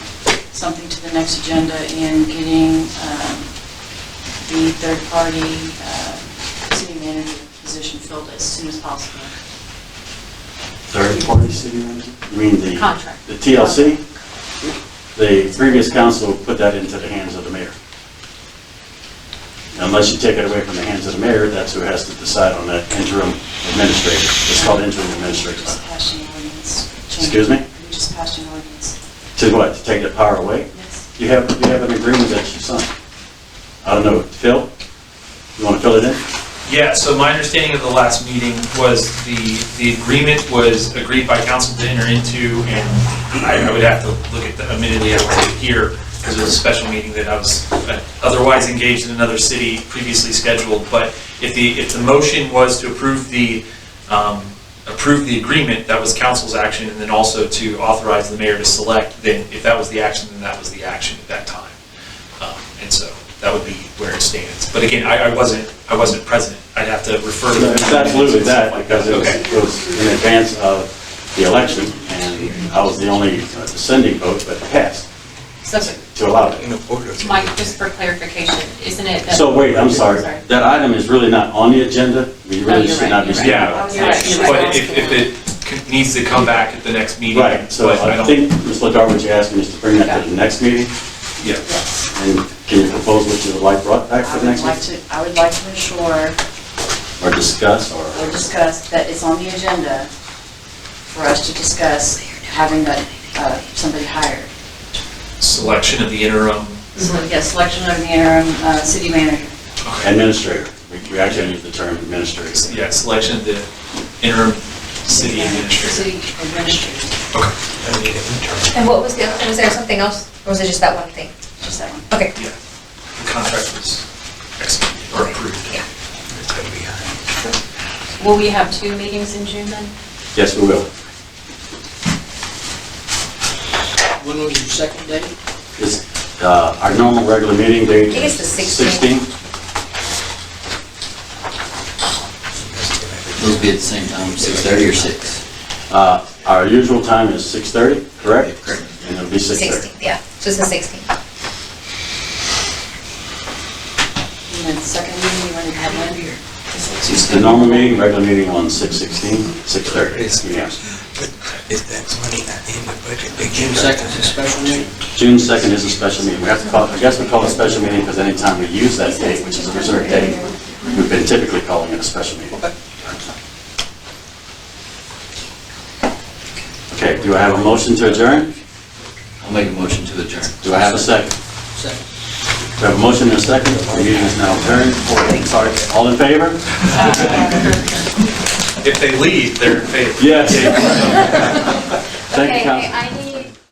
something to the next agenda in getting the third-party city manager position filled as soon as possible. Third-party city manager? You mean the... Contract. The TLC? The previous council put that into the hands of the mayor. Unless you take it away from the hands of the mayor, that's who has to decide on that interim administrator. It's called interim administrator. Just passed an ordinance. Excuse me? We just passed an ordinance. To what? To take the power away? Yes. You have an agreement that you signed. I don't know. Phil? You want to fill it in? Yeah, so my understanding of the last meeting was the agreement was agreed by council to enter into, and I would have to look at the, admittedly, I wasn't here, because it was a special meeting that I was otherwise engaged in another city previously scheduled, but if the motion was to approve the agreement, that was council's action, and then also to authorize the mayor to select, then if that was the action, then that was the action at that time. And so that would be where it stands. But again, I wasn't present. I'd have to refer to It's absolutely that, because it was in advance of the election, and I was the only dissenting vote, but it passed So, to allow it. Mike, just for clarification, isn't it that... So wait, I'm sorry. That item is really not on the agenda. We really you're should right, not be you're right. speaking Yeah, about it. You're right, you're right. but if it needs to come back at the next meeting. Right, so but I think, Ms. Ladar, what you're asking is to bring that to the next meeting, Yeah. and can you propose what you would like brought back I for the would next like meeting? to, I would like to ensure Or discuss, or... or discuss that it's on the agenda for us to discuss having that, somebody hired. Selection of the interim. Yes, selection of the interim city manager. Administrator. We actually use the term administrator. Yeah, selection of the interim city administrator. City administrator, Okay. And what was the other, was there something else, or was it just that one thing? just that one. Okay. Yeah, the contract was executed or approved. Yeah. Will we have 2 meetings in June then? Yes, we will. When was your second date? Is our normal regular meeting date? I think it's the 16th. 16th? Those be at the same time, 6:30 or 6? Our usual time is 6:30, correct? Correct. And it'll be 6:30. 16th, yeah, so it's the 16th. And then the second meeting, you want to have one here? The normal meeting, regular meeting on 6/16, 6:30. Yeah. Is that money not in the budget? June 2nd is a special meeting? June 2nd is a special meeting. We have to call, I guess we call it a special meeting because anytime we use that date, which is a reserved date, we've been typically calling it a special meeting. Okay, do I have a motion to adjourn? I'll make a motion to adjourn. Do I have a second? Second. Do I have a motion and a second? The meeting is now adjourned. Sorry, all in favor? If they leave, they're in favor. Yes. Thank you, Okay, Council. I need